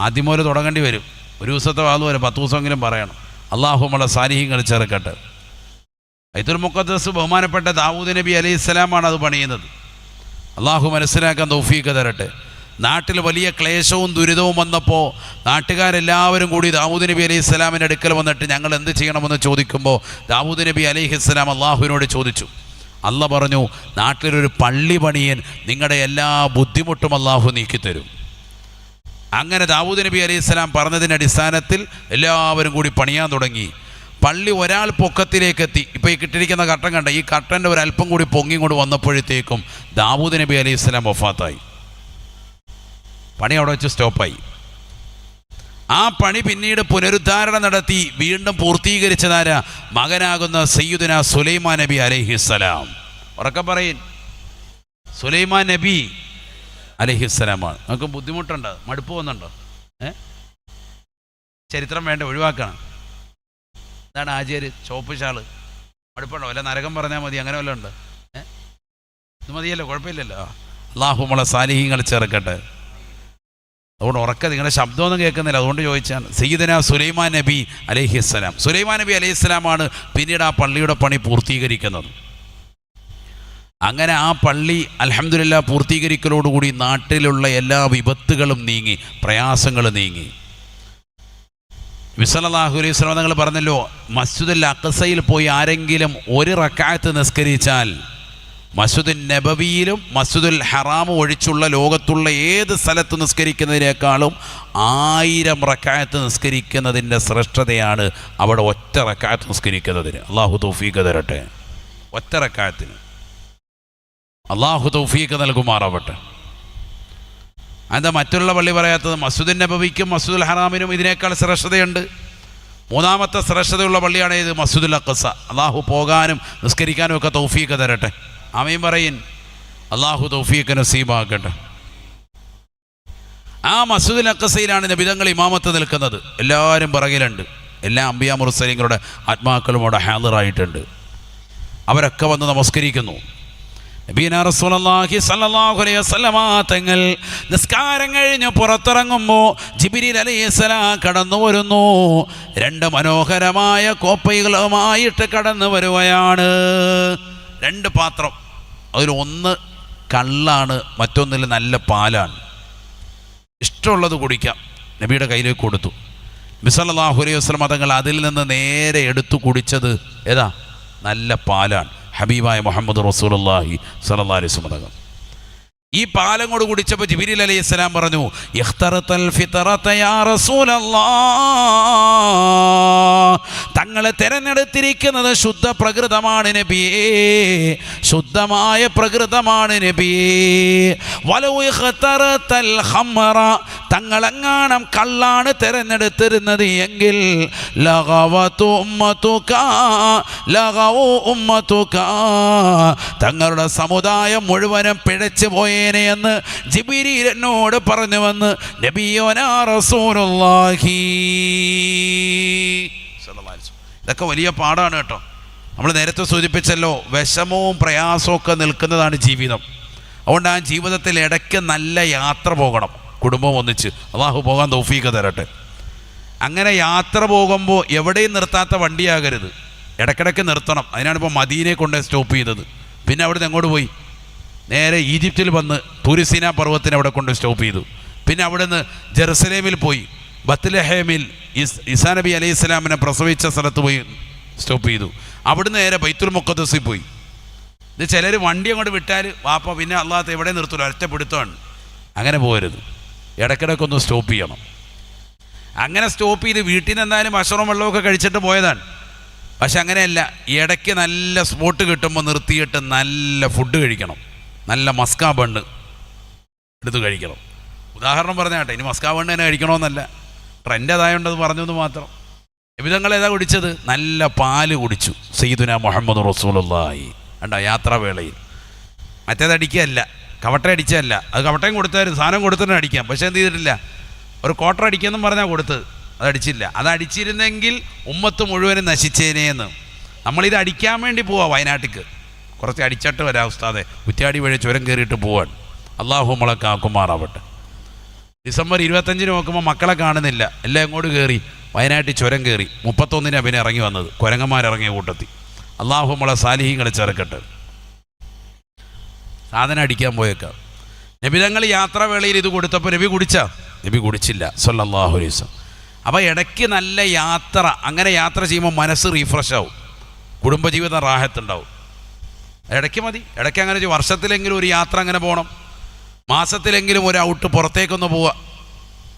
ആദ്യം മുതൽ തുടങ്ങേണ്ടി വരും. ഒരു ദിവസത്തെ വാത് വരെ 10 ദിവസമെങ്കിലും പറയണം. അല്ലാഹു നമ്മളെ സാലിഹീങ്ങൾ ചേർക്കട്ടെ. ബൈത്തുൽ മുഖദ്ദസ് ബഹുമാനപ്പെട്ട ദാവൂദ് നബി അലൈഹിസ്സലാമാണ് അത് പണിയുന്നത്. അല്ലാഹു മനസ്സിലാക്കാൻ തൗഫീഖ് തരട്ടെ. നാട്ടിൽ വലിയ ക്ലേശവും ദുരിതവും വന്നപ്പോൾ നാട്ടുകാരെല്ലാവരും കൂടി ദാവൂദ് നബി അലൈഹിസ്സലാമിൻ്റെ അടുക്കൽ വന്നിട്ട് ഞങ്ങൾ എന്ത് ചെയ്യണമെന്ന് ചോദിക്കുമ്പോൾ ദാവൂദ് നബി അലൈഹിസ്സലാം അള്ളാഹുവിനോട് ചോദിച്ചു. അല്ല പറഞ്ഞു, നാട്ടിലൊരു പള്ളി പണിയൻ നിങ്ങളുടെ എല്ലാ ബുദ്ധിമുട്ടും അള്ളാഹു നീക്കിത്തരും. അങ്ങനെ ദാവൂദ് നബി അലൈഹിസ്സലാം പറഞ്ഞതിൻ്റെ അടിസ്ഥാനത്തിൽ എല്ലാവരും കൂടി പണിയാൻ തുടങ്ങി. പള്ളി ഒരാൾ പൊക്കത്തിലേക്ക് എത്തി. ഇപ്പോൾ ഈ കിട്ടിയിരിക്കുന്ന കട്ടൻ കണ്ട, ഈ കട്ടൻ്റെ ഒരല്പം കൂടി പൊങ്ങിക്കൊണ്ട് വന്നപ്പോഴത്തേക്കും ദാവൂദ് നബി അലൈഹിസ്സലാം വഫാത്തായി. പണി അവിടെ വെച്ച് സ്റ്റോപ്പായി. ആ പണി പിന്നീട് പുനരുദ്ധാരണം നടത്തി വീണ്ടും പൂർത്തീകരിച്ചതാരാ? മകനാകുന്ന സയ്യിദുനാ സുലൈമാൻ നബി അലൈഹിസ്സലാം. ഉറക്കെ പറയും, സുലൈമാൻ നബി അലൈഹിസ്സലാമാണ്. നമുക്ക് ബുദ്ധിമുട്ടുണ്ടോ? മടുപ്പ് വന്നുണ്ടോ? ചരിത്രം വേണ്ട, ഒഴിവാക്കണം. എന്താണ് ആചാര്യ ചോപ്പ് ഷാള്? മടുപ്പുണ്ടോ? വല്ല നരകം പറഞ്ഞാൽ മതി, അങ്ങനെ വല്ലതും ഉണ്ട്? ഇത് മതിയല്ലോ, കുഴപ്പമില്ലല്ലോ. അല്ലാഹു നമ്മളെ സാലിഹീങ്ങൾ ചേർക്കട്ടെ. അതുകൊണ്ട് ഉറക്കെ, നിങ്ങളുടെ ശബ്ദമൊന്നും കേൾക്കുന്നില്ല, അതുകൊണ്ട് ചോദിച്ചാണ്. സയ്യിദനാ സുലൈമാൻ നബി അലൈഹിസ്സലാം. സുലൈമാൻ നബി അലൈഹിസ്സലാമാണ് പിന്നീട് ആ പള്ളിയുടെ പണി പൂർത്തീകരിക്കുന്നത്. അങ്ങനെ ആ പള്ളി അൽഹംദുലില്ലാ പൂർത്തീകരിക്കലോടുകൂടി നാട്ടിലുള്ള എല്ലാ വിപത്തുകളും നീങ്ങി, പ്രയാസങ്ങൾ നീങ്ങി. നബി സല്ലല്ലാഹു അലൈഹി വസല്ലം നിങ്ങൾ പറഞ്ഞല്ലോ, മസ്ജിദുൽ അഖ്സയിൽ പോയി ആരെങ്കിലും ഒരു റക്അത്ത് നിസ്കരിച്ചാൽ മസ്ജിദുൻ നബവിയിലും മസ്ജിദുൽ ഹറാമും ഒഴിച്ചുള്ള ലോകത്തുള്ള ഏത് സ്ഥലത്ത് നിസ്കരിക്കുന്നതിനേക്കാളും 1000 റക്അത്ത് നിസ്കരിക്കുന്നതിൻ്റെ ശ്രേഷ്ഠതയാണ് അവിടെ ഒറ്റ റക്അത്ത് നിസ്കരിക്കുന്നതിന്. അല്ലാഹു തൗഫീഖ് തരട്ടെ. ഒറ്റ റക്അത്തിന് അല്ലാഹു തൗഫീഖ് നൽകുമാറാവട്ടെ. എന്താ മറ്റുള്ള പള്ളി പറയാത്തത്? മസ്ജിദുൻ നബവിക്കും മസ്ജിദുൽ ഹറാമിനും ഇതിനേക്കാൾ ശ്രേഷ്ഠതയുണ്ട്. 3ാമത്തെ ശ്രേഷ്ഠതയുള്ള പള്ളിയാണ് ഇത്, മസ്ജിദുൽ അഖ്സ. അല്ലാഹു പോകാനും നിസ്കരിക്കാനും ഒക്കെ തൗഫീഖ് തരട്ടെ. ആമീൻ പറയിൻ. അല്ലാഹു തൗഫീഖ് നസീബാക്കട്ടെ. ആ മസ്ജിദുൽ അഖ്സയിലാണ് നബിതങ്ങൾ ഇമാമത്ത് നിൽക്കുന്നത്. എല്ലാവരും പിറകിലുണ്ട്. എല്ലാ അംബിയാ മുർസലീങ്ങളുടെ ആത്മാക്കളും അവിടെ ഹാദിറായിട്ടുണ്ട്. അവരൊക്കെ വന്ന് നമസ്കരിക്കുന്നു. നബിയനാ റസൂലുള്ളാഹി സ്വല്ലല്ലാഹു അലൈഹി വസല്ലമ തങ്ങൾ നിസ്കാരം കഴിഞ്ഞ് പുറത്തിറങ്ങുമ്പോൾ ജിബ്രീൽ അലൈഹിസ്സലാം കടന്നു വരുന്നു. 2 മനോഹരമായ കോപ്പൈകളുമായിട്ട് കടന്നു വരുകയാണ്. 2 പാത്രം. അതിലൊന്ന് കള്ളാണ്, മറ്റൊന്നിൽ നല്ല പാലാണ്. ഇഷ്ടമുള്ളത് കുടിക്കാം. നബിയുടെ കയ്യിലേക്ക് കൊടുത്തു. നബി സല്ലല്ലാഹു അലൈഹി വസല്ലം തങ്ങൾ അതിൽ നിന്ന് നേരെ എടുത്തു കുടിച്ചത് ഏതാ? നല്ല പാലാണ്. ഹബീബായ മുഹമ്മദ് റസൂലുള്ളാഹി സ്വല്ലല്ലാഹു അലൈഹി വസല്ലം. ഈ പാലം കൊണ്ട് കുടിച്ചപ്പോൾ ജിബ്രീൽ അലൈഹിസ്സലാം പറഞ്ഞു, ഇഖ്തറതൽ ഫിത്രത യാ റസൂലല്ലാഹ്, തങ്ങളെ തിരഞ്ഞെടുത്തിരിക്കുന്നത് ശുദ്ധ പ്രകൃതമാണ് നബിയേ, ശുദ്ധമായ പ്രകൃതമാണ് നബിയേ. വലൗ ഇഖ്തറതൽ ഖംറ, തങ്ങളെങ്ങാണം കള്ളാണ് തിരഞ്ഞെടുത്തിരുന്നത് എങ്കിൽ ലഗവതു ഉമ്മതുക, ലഗവു ഉമ്മതുക, തങ്ങളുടെ സമുദായം മുഴുവനും പിഴച്ചു പോയേനെ എന്ന് ജിബ്രീൽ എന്നോട് പറഞ്ഞുവെന്ന് നബിയോനാ റസൂലുള്ളാഹി. ഇതൊക്കെ വലിയ പാടാണ് കേട്ടോ. നമ്മൾ നേരത്തെ സൂചിപ്പിച്ചല്ലോ, വിഷമവും പ്രയാസവും ഒക്കെ നിൽക്കുന്നതാണ് ജീവിതം. അതുകൊണ്ട് ആ ജീവിതത്തിൽ ഇടയ്ക്ക് നല്ല യാത്ര പോകണം, കുടുംബം ഒന്നിച്ച്. അല്ലാഹു പോകാൻ തൗഫീഖ് തരട്ടെ. അങ്ങനെ യാത്ര പോകുമ്പോൾ എവിടെയും നിർത്താത്ത വണ്ടിയാകരുത്, ഇടയ്ക്കിടയ്ക്ക് നിർത്തണം. അതിനാണിപ്പോൾ മദീനയെ കൊണ്ട് സ്റ്റോപ്പ് ചെയ്തത്. പിന്നെ അവിടുന്ന് എങ്ങോട്ട് പോയി? നേരെ ഈജിപ്തിൽ വന്ന് തുരിസീന പർവ്വതത്തിന് അവിടെ കൊണ്ട് സ്റ്റോപ്പ് ചെയ്തു. പിന്നെ അവിടുന്ന് ജെറുസലേമിൽ പോയി, ബത്ലഹേമിൽ ഈസാ നബി അലൈഹി സ്വലാമിനെ പ്രസവിച്ച സ്ഥലത്ത് പോയി സ്റ്റോപ്പ് ചെയ്തു. അവിടുന്ന് നേരെ ബൈത്തുൽ മുഖദ്ദസിൽ പോയി. ഇത് ചിലർ വണ്ടി അങ്ങോട്ട് വിട്ടാൽ വാപ്പ പിന്നെ അള്ളാഹത്തെ എവിടെ നിർത്തൂല, ഒറ്റപ്പെടുത്തമാണ്. അങ്ങനെ പോകരുത്, ഇടയ്ക്കിടയ്ക്ക് ഒന്ന് സ്റ്റോപ്പ് ചെയ്യണം. അങ്ങനെ സ്റ്റോപ്പ് ചെയ്ത് വീട്ടിൽ നിന്ന് എന്തായാലും ഭക്ഷണവും വെള്ളമൊക്കെ കഴിച്ചിട്ട് പോയതാണ്. പക്ഷെ അങ്ങനെയല്ല, ഇടയ്ക്ക് നല്ല സ്പോട്ട് കിട്ടുമ്പോൾ നിർത്തിയിട്ട് നല്ല ഫുഡ് കഴിക്കണം. നല്ല മസ്കാ ബണ്ണ് എടുത്ത് കഴിക്കണം. ഉദാഹരണം പറഞ്ഞാട്ടെ, ഇനി മസ്കാ ബണ്ണ് തന്നെ കഴിക്കണമെന്നല്ല, ട്രെൻഡ് അതായത് പറഞ്ഞു എന്ന് മാത്രം. വിധങ്ങൾ ഏതാ കുടിച്ചത്? നല്ല പാല് കുടിച്ചു സയ്യിദുനാ മുഹമ്മദ് റസൂലുള്ളാഹി. കണ്ടോ, യാത്രാവേളയിൽ. മറ്റേത് അടിക്കുകയല്ല, കവട്ട അടിച്ചതല്ല. അത് കവട്ടയും കൊടുത്തായിരുന്നു, സാധനം കൊടുത്തിട്ട് അടിക്കാം. പക്ഷേ എന്ത് ചെയ്തിട്ടില്ല, ഒരു ക്വാർട്ടർ അടിക്കുമെന്നും പറഞ്ഞാൽ കൊടുത്തത്, അതടിച്ചില്ല. അതടിച്ചിരുന്നെങ്കിൽ ഉമ്മത്ത് മുഴുവനും നശിച്ചേനേന്ന്. നമ്മളിത് അടിക്കാൻ വേണ്ടി പോവാ വയനാട്ടിക്ക്, കുറച്ച് അടിച്ചിട്ട് വരാം ഉസ്താദെ, കുറ്റ്യാടി വഴി ചുരം കയറിയിട്ട് പോവാൻ. അള്ളാഹു നമ്മളെ കാക്കുമാറാവട്ടെ. ഡിസംബർ 25 നോക്കുമ്പോൾ മക്കളെ കാണുന്നില്ല, എല്ലാം എങ്ങോട്ട് കയറി, വയനാട്ടിൽ ചുരം കയറി. 31 പിന്നെ ഇറങ്ങി വന്നത്, കുരങ്ങന്മാരിറങ്ങിയ കൂട്ടത്തിൽ. അള്ളാഹു നമ്മളെ സാലിഹീങ്ങളെ ചേർക്കട്ടെ. സാധനം അടിക്കാൻ പോയേക്കാം. നബിതങ്ങൾ യാത്രാവേളയിൽ ഇത് കൊടുത്തപ്പോൾ നബി കുടിച്ചാ? നബി കുടിച്ചില്ല സല്ലല്ലാഹു അലൈഹി വസല്ലം. അപ്പോൾ ഇടയ്ക്ക് നല്ല യാത്ര, അങ്ങനെ യാത്ര ചെയ്യുമ്പോൾ മനസ്സ് റീഫ്രഷ് ആവും, കുടുംബജീവിതം റാഹത്തുണ്ടാവും. ഇടയ്ക്ക് മതി, ഇടയ്ക്ക് അങ്ങനെ വർഷത്തിലെങ്കിലും ഒരു യാത്ര അങ്ങനെ പോകണം, മാസത്തിലെങ്കിലും ഒരു ഔട്ട് പുറത്തേക്കൊന്ന് പോവുക.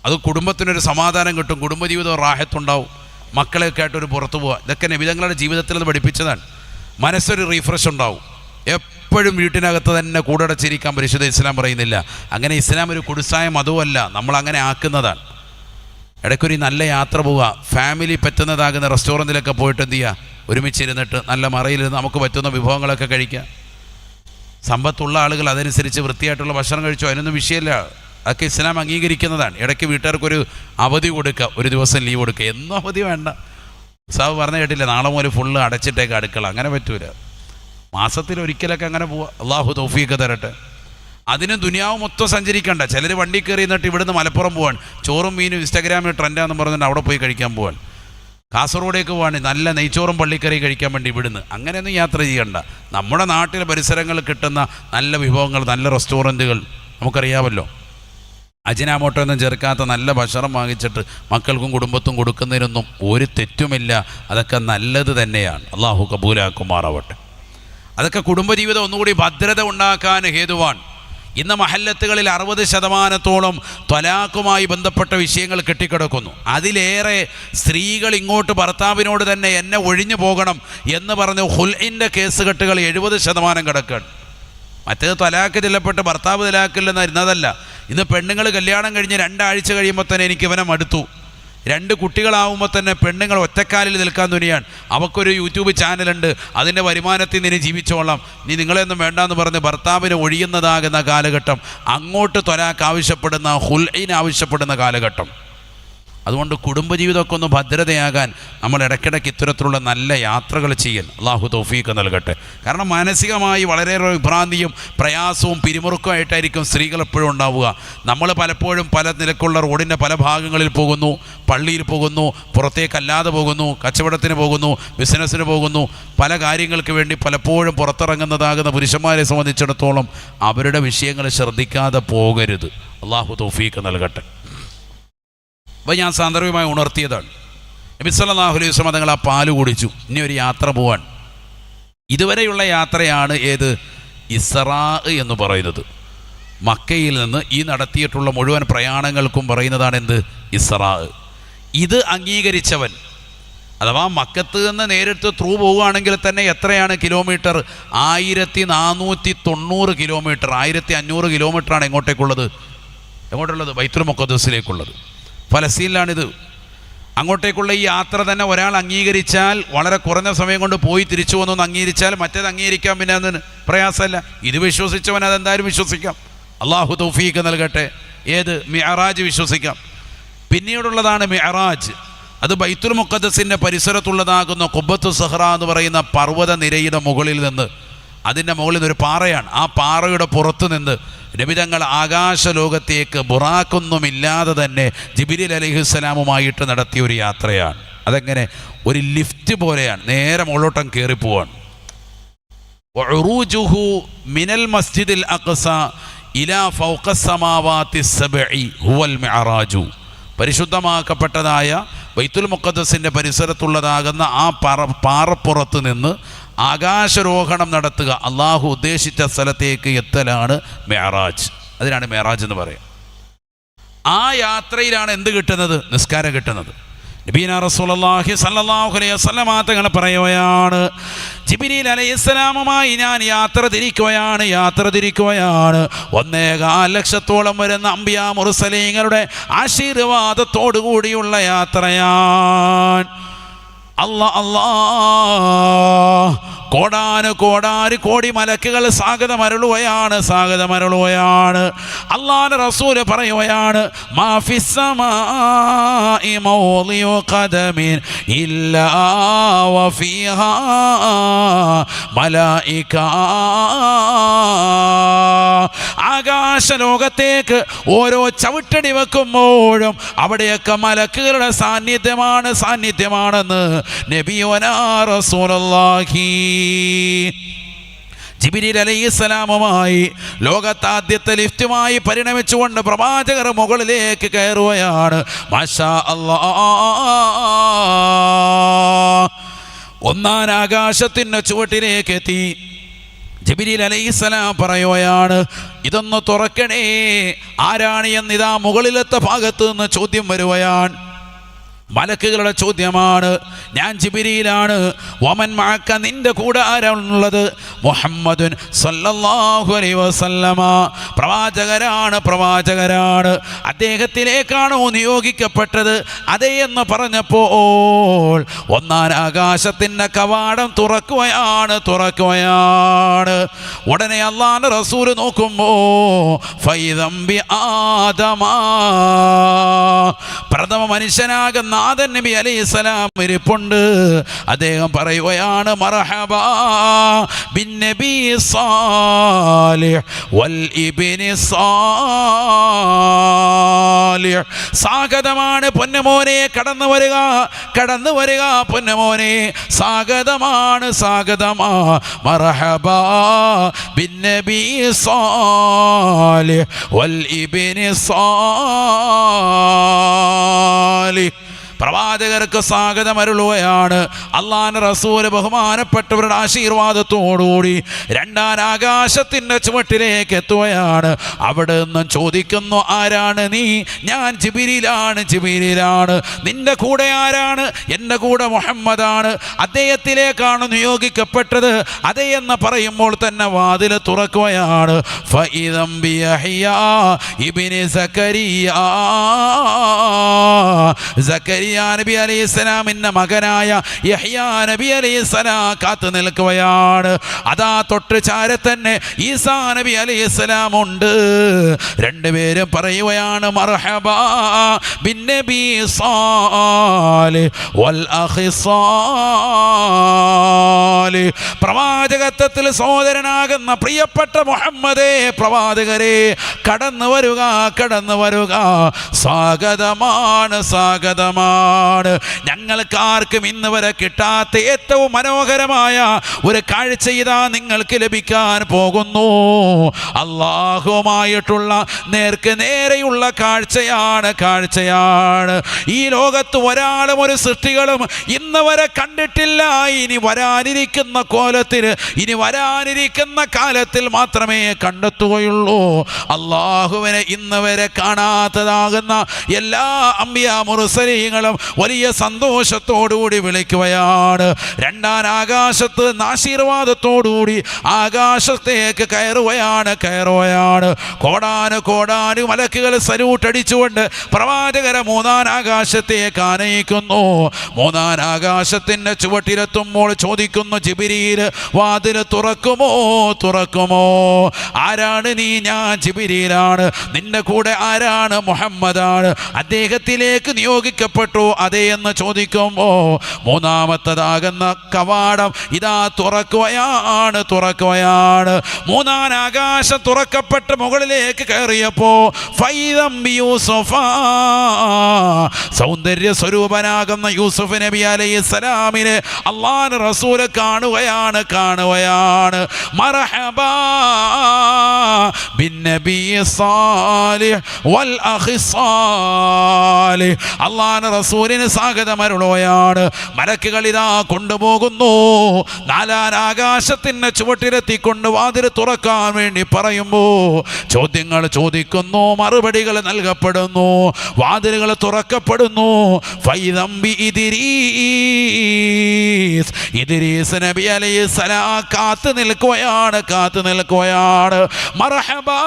അത് കുടുംബത്തിനൊരു സമാധാനം കിട്ടും, കുടുംബജീവിതം റാഹത്തുണ്ടാവും, മക്കളെയൊക്കെ ആയിട്ടൊരു പുറത്തു പോവുക. ഇതൊക്കെ നബിതങ്ങളുടെ ജീവിതത്തിൽ നിന്ന് പഠിപ്പിച്ചതാണ്. മനസ്സൊരു റീഫ്രഷ് ഉണ്ടാവും. എപ്പോഴും വീട്ടിനകത്ത് തന്നെ കൂടടച്ചിരിക്കാൻ പരിശുദ്ധ ഇസ്ലാം പറയുന്നില്ല. അങ്ങനെ ഇസ്ലാം ഒരു കുടുസായ മതവുമല്ല, നമ്മളങ്ങനെ ആക്കുന്നതാണ്. ഇടയ്ക്കൊരു നല്ല യാത്ര പോവുക, ഫാമിലി പറ്റുന്നതാകുന്ന റെസ്റ്റോറൻറ്റിലൊക്കെ പോയിട്ട് എന്ത് ചെയ്യുക, ഒരുമിച്ചിരുന്നിട്ട് നല്ല മറയിലിരുന്ന് നമുക്ക് പറ്റുന്ന വിഭവങ്ങളൊക്കെ കഴിക്കുക. സമ്പത്തുള്ള ആളുകൾ അതനുസരിച്ച് വൃത്തിയായിട്ടുള്ള ഭക്ഷണം കഴിച്ചോ, അതിനൊന്നും വിഷയമില്ല, അതൊക്കെ ഇസ്ലാം അംഗീകരിക്കുന്നതാണ്. ഇടയ്ക്ക് വീട്ടുകാർക്കൊരു അവധി കൊടുക്കുക, ഒരു ദിവസം ലീവ് കൊടുക്കുക. എന്നും അവധി വേണ്ട. സാബ് പറഞ്ഞു കേട്ടില്ല, നാളെ മുതൽ ഫുള്ള് അടച്ചിട്ടേക്ക് അടുക്കള, അങ്ങനെ പറ്റൂല. മാസത്തിൽ ഒരിക്കലൊക്കെ അങ്ങനെ പോവുക. അള്ളാഹു തൗഫീഖ് തരട്ടെ. അതിന് ദുനിയാവ് മൊത്തം സഞ്ചരിക്കണ്ട. ചിലർ വണ്ടി കയറി എന്നിട്ട് ഇവിടുന്ന് മലപ്പുറം പോവാൻ, ചോറും മീനും ഇൻസ്റ്റാഗ്രാമിൽ ട്രെൻഡാന്ന് പറഞ്ഞിട്ട് അവിടെ പോയി കഴിക്കാൻ പോവാൻ. കാസർഗോഡേക്ക് പോവാൻ നല്ല നെയ്ച്ചോറും പള്ളിക്കറി കഴിക്കാൻ വേണ്ടി ഇവിടുന്ന്. അങ്ങനെയൊന്നും യാത്ര ചെയ്യണ്ട. നമ്മുടെ നാട്ടിലെ പരിസരങ്ങളിൽ കിട്ടുന്ന നല്ല വിഭവങ്ങൾ, നല്ല റെസ്റ്റോറൻറ്റുകൾ നമുക്കറിയാമല്ലോ. അജിനാമോട്ടോ ഒന്നും ചേർക്കാത്ത നല്ല ഭക്ഷണം വാങ്ങിച്ചിട്ട് മക്കൾക്കും കുടുംബത്തും കൊടുക്കുന്നതിനൊന്നും ഒരു തെറ്റുമില്ല. അതൊക്കെ നല്ലത് തന്നെയാണ്. അള്ളാഹു കബൂലാക്കുമാറാവട്ടെ. അതൊക്കെ കുടുംബജീവിതം ഒന്നുകൂടി ഭദ്രത ഉണ്ടാക്കാൻ ഹേതുവാണ്. ഇന്ന് മഹല്ലത്തുകളിൽ 60% ത്വലാഖുമായി ബന്ധപ്പെട്ട വിഷയങ്ങൾ കെട്ടിക്കിടക്കുന്നു. അതിലേറെ സ്ത്രീകൾ ഇങ്ങോട്ട് ഭർത്താവിനോട് തന്നെ എന്നെ ഒഴിഞ്ഞു പോകണം എന്ന് പറഞ്ഞ് ഹുൽഇൻ്റെ കേസുകെട്ടുകൾ 70% കിടക്കുകയാണ്. മറ്റേത് ത്വലാഖ് ചെല്ലപ്പെട്ട് ഭർത്താവ് തലാഖില്ലെന്ന് ഇരുന്നതല്ല. ഇന്ന് പെണ്ണുങ്ങൾ കല്യാണം കഴിഞ്ഞ് 2 ആഴ്ച കഴിയുമ്പോൾ തന്നെ എനിക്ക് ഇവനെ മടുത്തു, 2 കുട്ടികളാവുമ്പോൾ തന്നെ പെണ്ണുങ്ങൾ ഒറ്റക്കാലിൽ നിൽക്കാൻ തുനിയാണ്. അവൾക്കൊരു യൂട്യൂബ് ചാനലുണ്ട്, അതിൻ്റെ വരുമാനത്തിൽ നിന്ന് ജീവിച്ചോളാം, നീ നിങ്ങളെയൊന്നും വേണ്ടാന്ന് പറഞ്ഞ് ഭർത്താവിന് ഒഴിയുന്നതാകുന്ന കാലഘട്ടം, അങ്ങോട്ട് ത്വലാഖ് ആവശ്യപ്പെടുന്ന, ഹുൽഇന് ആവശ്യപ്പെടുന്ന കാലഘട്ടം. അതുകൊണ്ട് കുടുംബജീവിതമൊക്കെ ഒന്ന് ഭദ്രതയാകാൻ നമ്മൾ ഇടയ്ക്കിടയ്ക്ക് ഇത്തരത്തിലുള്ള നല്ല യാത്രകൾ ചെയ്യാൻ അള്ളാഹു തൗഫീഖ് നൽകട്ടെ. കാരണം മാനസികമായി വളരെയേറെ വിഭ്രാന്തിയും പ്രയാസവും പിരിമുറുക്കമായിട്ടായിരിക്കും സ്ത്രീകൾ എപ്പോഴും ഉണ്ടാവുക. നമ്മൾ പലപ്പോഴും പല നിലക്കുള്ള റോഡിൻ്റെ പല ഭാഗങ്ങളിൽ പോകുന്നു, പള്ളിയിൽ പോകുന്നു, പുറത്തേക്കല്ലാതെ പോകുന്നു, കച്ചവടത്തിന് പോകുന്നു, ബിസിനസ്സിന് പോകുന്നു, പല കാര്യങ്ങൾക്ക് വേണ്ടി പലപ്പോഴും പുറത്തിറങ്ങുന്നതാകുന്ന പുരുഷന്മാരെ സംബന്ധിച്ചിടത്തോളം അവരുടെ വിഷയങ്ങൾ ശ്രദ്ധിക്കാതെ പോകരുത്. അള്ളാഹു തൗഫീഖ് നൽകട്ടെ. അപ്പോൾ ഞാൻ സാന്ദർഭികമായി ഉണർത്തിയതാണ്. നബി സല്ലല്ലാഹു അലൈഹി വസല്ലം തങ്ങൾ ആ പാല് കുടിച്ചു. ഇനി ഒരു യാത്ര പോവാൻ. ഇതുവരെയുള്ള യാത്രയാണ് ഏത്? ഇസ്റാ എന്ന് പറയുന്നത്. മക്കയിൽ നിന്ന് ഈ നടത്തിയിട്ടുള്ള മുഴുവൻ പ്രയാണങ്ങൾക്കും പറയുന്നതാണ് എന്ത്? ഇസ്റാ. ഇത് അംഗീകരിച്ചവൻ, അഥവാ മക്കത്ത് നിന്ന് നേരിട്ട് ത്രൂ പോവുകയാണെങ്കിൽ തന്നെ എത്രയാണ് കിലോമീറ്റർ? 1490 കിലോമീറ്റർ, 1500 കിലോമീറ്ററാണ് എങ്ങോട്ടേക്കുള്ളത്? എങ്ങോട്ടുള്ളത്? ബൈത്തുൽ മുഖദ്ദസിലേക്കുള്ളത്. ഫലസ്തീനിലാണിത്. അങ്ങോട്ടേക്കുള്ള ഈ യാത്ര തന്നെ ഒരാൾ അംഗീകരിച്ചാൽ, വളരെ കുറഞ്ഞ സമയം കൊണ്ട് പോയി തിരിച്ചു വന്നൊന്ന് അംഗീകരിച്ചാൽ മറ്റേത് അംഗീകരിക്കാൻ പിന്നെ അതിന് പ്രയാസമല്ല. ഇത് വിശ്വസിച്ചവൻ അതെന്തായാലും വിശ്വസിക്കാം. അള്ളാഹു തൗഫീഖ് നൽകട്ടെ. ഏത്? മിഅറാജ് വിശ്വസിക്കാം. പിന്നീടുള്ളതാണ് മിഅറാജ്. അത് ബൈത്തുൽ മുഖദ്ദസിൻ്റെ പരിസരത്തുള്ളതാകുന്ന ഖുബ്ബത്തു സഹ്റ എന്ന് പറയുന്ന പർവ്വത നിരയുടെ മുകളിൽ നിന്ന്, അതിൻ്റെ മുകളിൽ നിന്നൊരു പാറയാണ്, ആ പാറയുടെ പുറത്ത് നിന്ന് നബിതങ്ങൾ ആകാശലോകത്തേക്ക് ബുറാക്കൊന്നുമില്ലാതെ തന്നെ ജിബ്രീൽ അലൈഹിസ്സലാമുമായിട്ട് നടത്തിയ ഒരു യാത്രയാണ്. അതെങ്ങനെ? ഒരു ലിഫ്റ്റ് പോലെയാണ്, നേരെ മുകളിലോട്ടം കയറിപ്പോവാണ്. വഉറൂജുഹു മിനൽ മസ്ജിദിൽ അഖ്സ ഇലാ ഫൗഖസ് സമാവാതി സബ്ഇ ഹുവൽ മിഅറാജു. പരിശുദ്ധമാക്കപ്പെട്ടതായ ബൈത്തുൽ മുഖദ്ദസിൻ്റെ പരിസരത്തുള്ളതാകുന്ന ആ പാറപ്പുറത്ത് നിന്ന് ആകാശരോഹണം നടത്തുക, അള്ളാഹു ഉദ്ദേശിച്ച സ്ഥലത്തേക്ക് എത്തലാണ് മെഹറാജ്. അതിനാണ് മെഹറാജ് എന്ന് പറയുക. ആ യാത്രയിലാണ് എന്ത് കിട്ടുന്നത്? നിസ്കാരം കിട്ടുന്നത്. നബീന റസൂലുള്ളാഹി സ്വല്ലല്ലാഹു അലൈഹി വസല്ലം തങ്ങൾ പറയുകയാണ്, ജിബ്രീൽ അലൈഹിസ്സലാമുമായി ഞാൻ യാത്ര തിരിക്കുകയാണ് 1.25 ലക്ഷത്തോളം വരുന്ന അംബിയാ മുർസലീങ്ങളുടെ ആശീർവാദത്തോടു കൂടിയുള്ള യാത്രയാണ്. കോടി മലക്കുകൾ സ്വാഗതമരുളുകയാണ്. അല്ലാഹുവിന്റെ റസൂൽ പറയുകയാണ്, മാ ഫിസ്സമാഇ മൗളിഉ ഖദമിൻ ഇല്ലാ വഫീഹാ മലായിക. ആകാശലോകത്തേക്ക് ഓരോ ചവിട്ടടി വെക്കുമ്പോഴും അവിടെയൊക്കെ മലക്കുകളുടെ സാന്നിധ്യമാണെന്ന് നബിയുനാ റസൂലുള്ളാഹി. ജിബ്രീൽ അലൈഹിസ്സലാമുമായി ലോകത്താദ്യത്തെ ലിഫ്റ്റുമായി പരിണമിച്ചുകൊണ്ട് പ്രവാചകർ മുകളിലേക്ക് കയറുകയാണ്. മാഷാ അല്ലാഹ്, 1-ാം ആകാശത്തിൻ്റെ ചുവട്ടിലേക്ക് എത്തി. ജിബ്രീൽ അലൈഹിസ്സലാം പറയുകയാണ്, ഇതൊന്ന് തുറക്കണേ, ആരാണ് എന്നിതാ മുകളിലത്തെ ഭാഗത്ത് നിന്ന് ചോദ്യം വരുകയാണ്. മലക്കുകളുടെ ചോദ്യമാണ്. ഞാൻ ജിബ്രീലാണ്. വമൻ മഅക, നിന്റെ കൂടെ ആരാണുള്ളത്? മുഹമ്മദുൻ സല്ലല്ലാഹു അലൈഹി വസല്ലമ, പ്രവാചകരാണ്. അദ്ദേഹത്തിലേക്കാണോ നിയോഗിക്കപ്പെട്ടത്? അതേ എന്ന് പറഞ്ഞപ്പോൾ 1-ാം ആകാശത്തിൻ്റെ കവാടം തുറക്കുകയാണ്. ഉടനെ അല്ലാഹുവിന്റെ റസൂൽ നോക്കുമ്പോൾ ഫൈദം ബി ആദമ, പ്രഥമ മനുഷ്യനാകുന്ന ആദം നബി അലൈഹിസ്സലാം ഇരിപ്പുണ്ട്. അദ്ദേഹം പറയുകയാണ്, മർഹബാ ബിൻ നബി സാലിഹ് വൽ ഇബ്നി സാലിഹ്. സ്വാഗതമാണ് പൊന്നുമോനെ, കടന്നു വരിക പൊന്നുമോനെ, സ്വാഗതമാണ്. മർഹബാ ബിൻ നബി സാലിഹ് വൽ ഇബ്നി സാലിഹ്. പ്രവാചകർക്ക് സ്വാഗതം അരുളുകയാണ്. അല്ലാഹുവിന്റെ റസൂൽ ബഹുമാനപ്പെട്ടവരുടെ ആശീർവാദത്തോടുകൂടി 2-ാം ആകാശത്തിൻ്റെ ചുവട്ടിലേക്ക് എത്തുകയാണ്. അവിടെ നിന്നും ചോദിക്കുന്നു, ആരാണ് നീ? ഞാൻ ജിബ്രീലാണ്. നിന്റെ കൂടെ ആരാണ്? എൻ്റെ കൂടെ മുഹമ്മദാണ്. അദ്ദേഹത്തിലേക്കാണ് നിയോഗിക്കപ്പെട്ടത്. അതേ എന്ന് പറയുമ്പോൾ തന്നെ വാതിൽ തുറക്കുകയാണ്. ഫഇദം ബി യഹ്യാ ഇബ്നു സക്കരിയ നബി അലൈഹിസ്സലാമിന്റെ മകനായ യഹ്യാ നബി അലൈഹിസ്സലാം കാത്തു നിൽക്കുകയാണ്. അതാ തൊട്ട് ചാരെ തന്നെ ഈസാ നബി അലൈഹിസ്സലാം ഉണ്ട്. രണ്ടുപേരും പറയുകയാണ്, മർഹബാ ബിൻ നബി സാലിഹ് വൽ അഖി സാലിഹ്. പ്രവാചകത്വത്തിൽ സഹോദരനാകുന്ന പ്രിയപ്പെട്ട മുഹമ്മദേ, പ്രവാചകരെ, കടന്നു വരുക. സ്വാഗതമാണ്. ഞങ്ങൾക്കാർക്കും ഇന്ന് വരെ കിട്ടാത്ത ഏറ്റവും മനോഹരമായ ഒരു കാഴ്ച ഇതാ നിങ്ങൾക്ക് ലഭിക്കാൻ പോകുന്നു. അല്ലാഹുവുമായിട്ടുള്ള നേർക്ക് നേരെയുള്ള കാഴ്ചയാണ്. ഈ ലോകത്ത് ഒരാളും ഒരു സൃഷ്ടികളും ഇന്ന് വരെ കണ്ടിട്ടില്ല. ഇനി വരാനിരിക്കുന്ന കാലത്തിൽ മാത്രമേ കണ്ടെത്തുകയുള്ളൂ. അല്ലാഹുവിനെ ഇന്ന് വരെ കാണാത്തതാകുന്ന എല്ലാ അംബിയാ മുർസലീങ്ങളും വലിയ സന്തോഷത്തോടുകൂടി വിളിക്കുകയാണ്. 2-ാം ആകാശത്ത് ആശീർവാദത്തോടുകൂടി ആകാശത്തേക്ക് കയറുകയാണ്. കോടാനു മലക്കുകൾ സല്യൂട്ട് അടിച്ചുകൊണ്ട് പ്രവാചകരെ 3-ാം ആകാശത്തേക്ക് ആനയിക്കുന്നു. 3-ാം ആകാശത്തിൻ്റെ ചുവട്ടിലെത്തുമ്പോൾ ചോദിക്കുന്നു ജിബ്രീൽ, വാതിൽ തുറക്കുമോ? ആരാണ് നീ? ഞാൻ ജിബ്രീലാണ്. നിന്റെ കൂടെ ആരാണ്? മുഹമ്മദാണ്. അദ്ദേഹത്തിലേക്ക് നിയോഗിക്കപ്പെട്ടു. അതേ എന്ന് ചോദിക്കുമ്പോ 3-ാമത്തതാകുന്ന കവാടം ഇതാ തുറക്കുകയാണ്. 3-ാം ആകാശം തുറക്കപ്പെട്ട് മുകളിലേക്ക് കയറിയപ്പോ ഫൈദം ബി യൂസുഫ, സൗന്ദര്യ സ്വരൂപനാകുന്ന യൂസുഫ് നബി അലൈഹിസ്സലാമിനെ അല്ലാഹുവിന്റെ റസൂൽ കാണുകയാണ്. മർഹബാ ബിന്നബി സാലിഹ് വൽ അഖി സാലിഹ്. അല്ലാഹുവിന്റെ റസൂലിന് സ്വാഗതമരുളുകയാണ്. മലക്കുകൾ ഇതാ കൊണ്ടുപോകുന്നു. നാലാം ആകാശത്തിന്റെ ചുവട്ടിലെത്തിക്കൊണ്ട് വാതിൽ തുറക്കാൻ വേണ്ടി പറയുമ്പോ ചോദ്യങ്ങൾ ചോദിക്കുന്നു, മറുപടികൾ നൽകപ്പെടുന്നു, വാതിലുകൾ തുറക്കപ്പെടുന്നു. ഫൈദംബി ഇദ്രീസ് നബി അലൈഹിസ്സലാം കാത്തു നിൽക്കുകയാണ്. മർഹബാ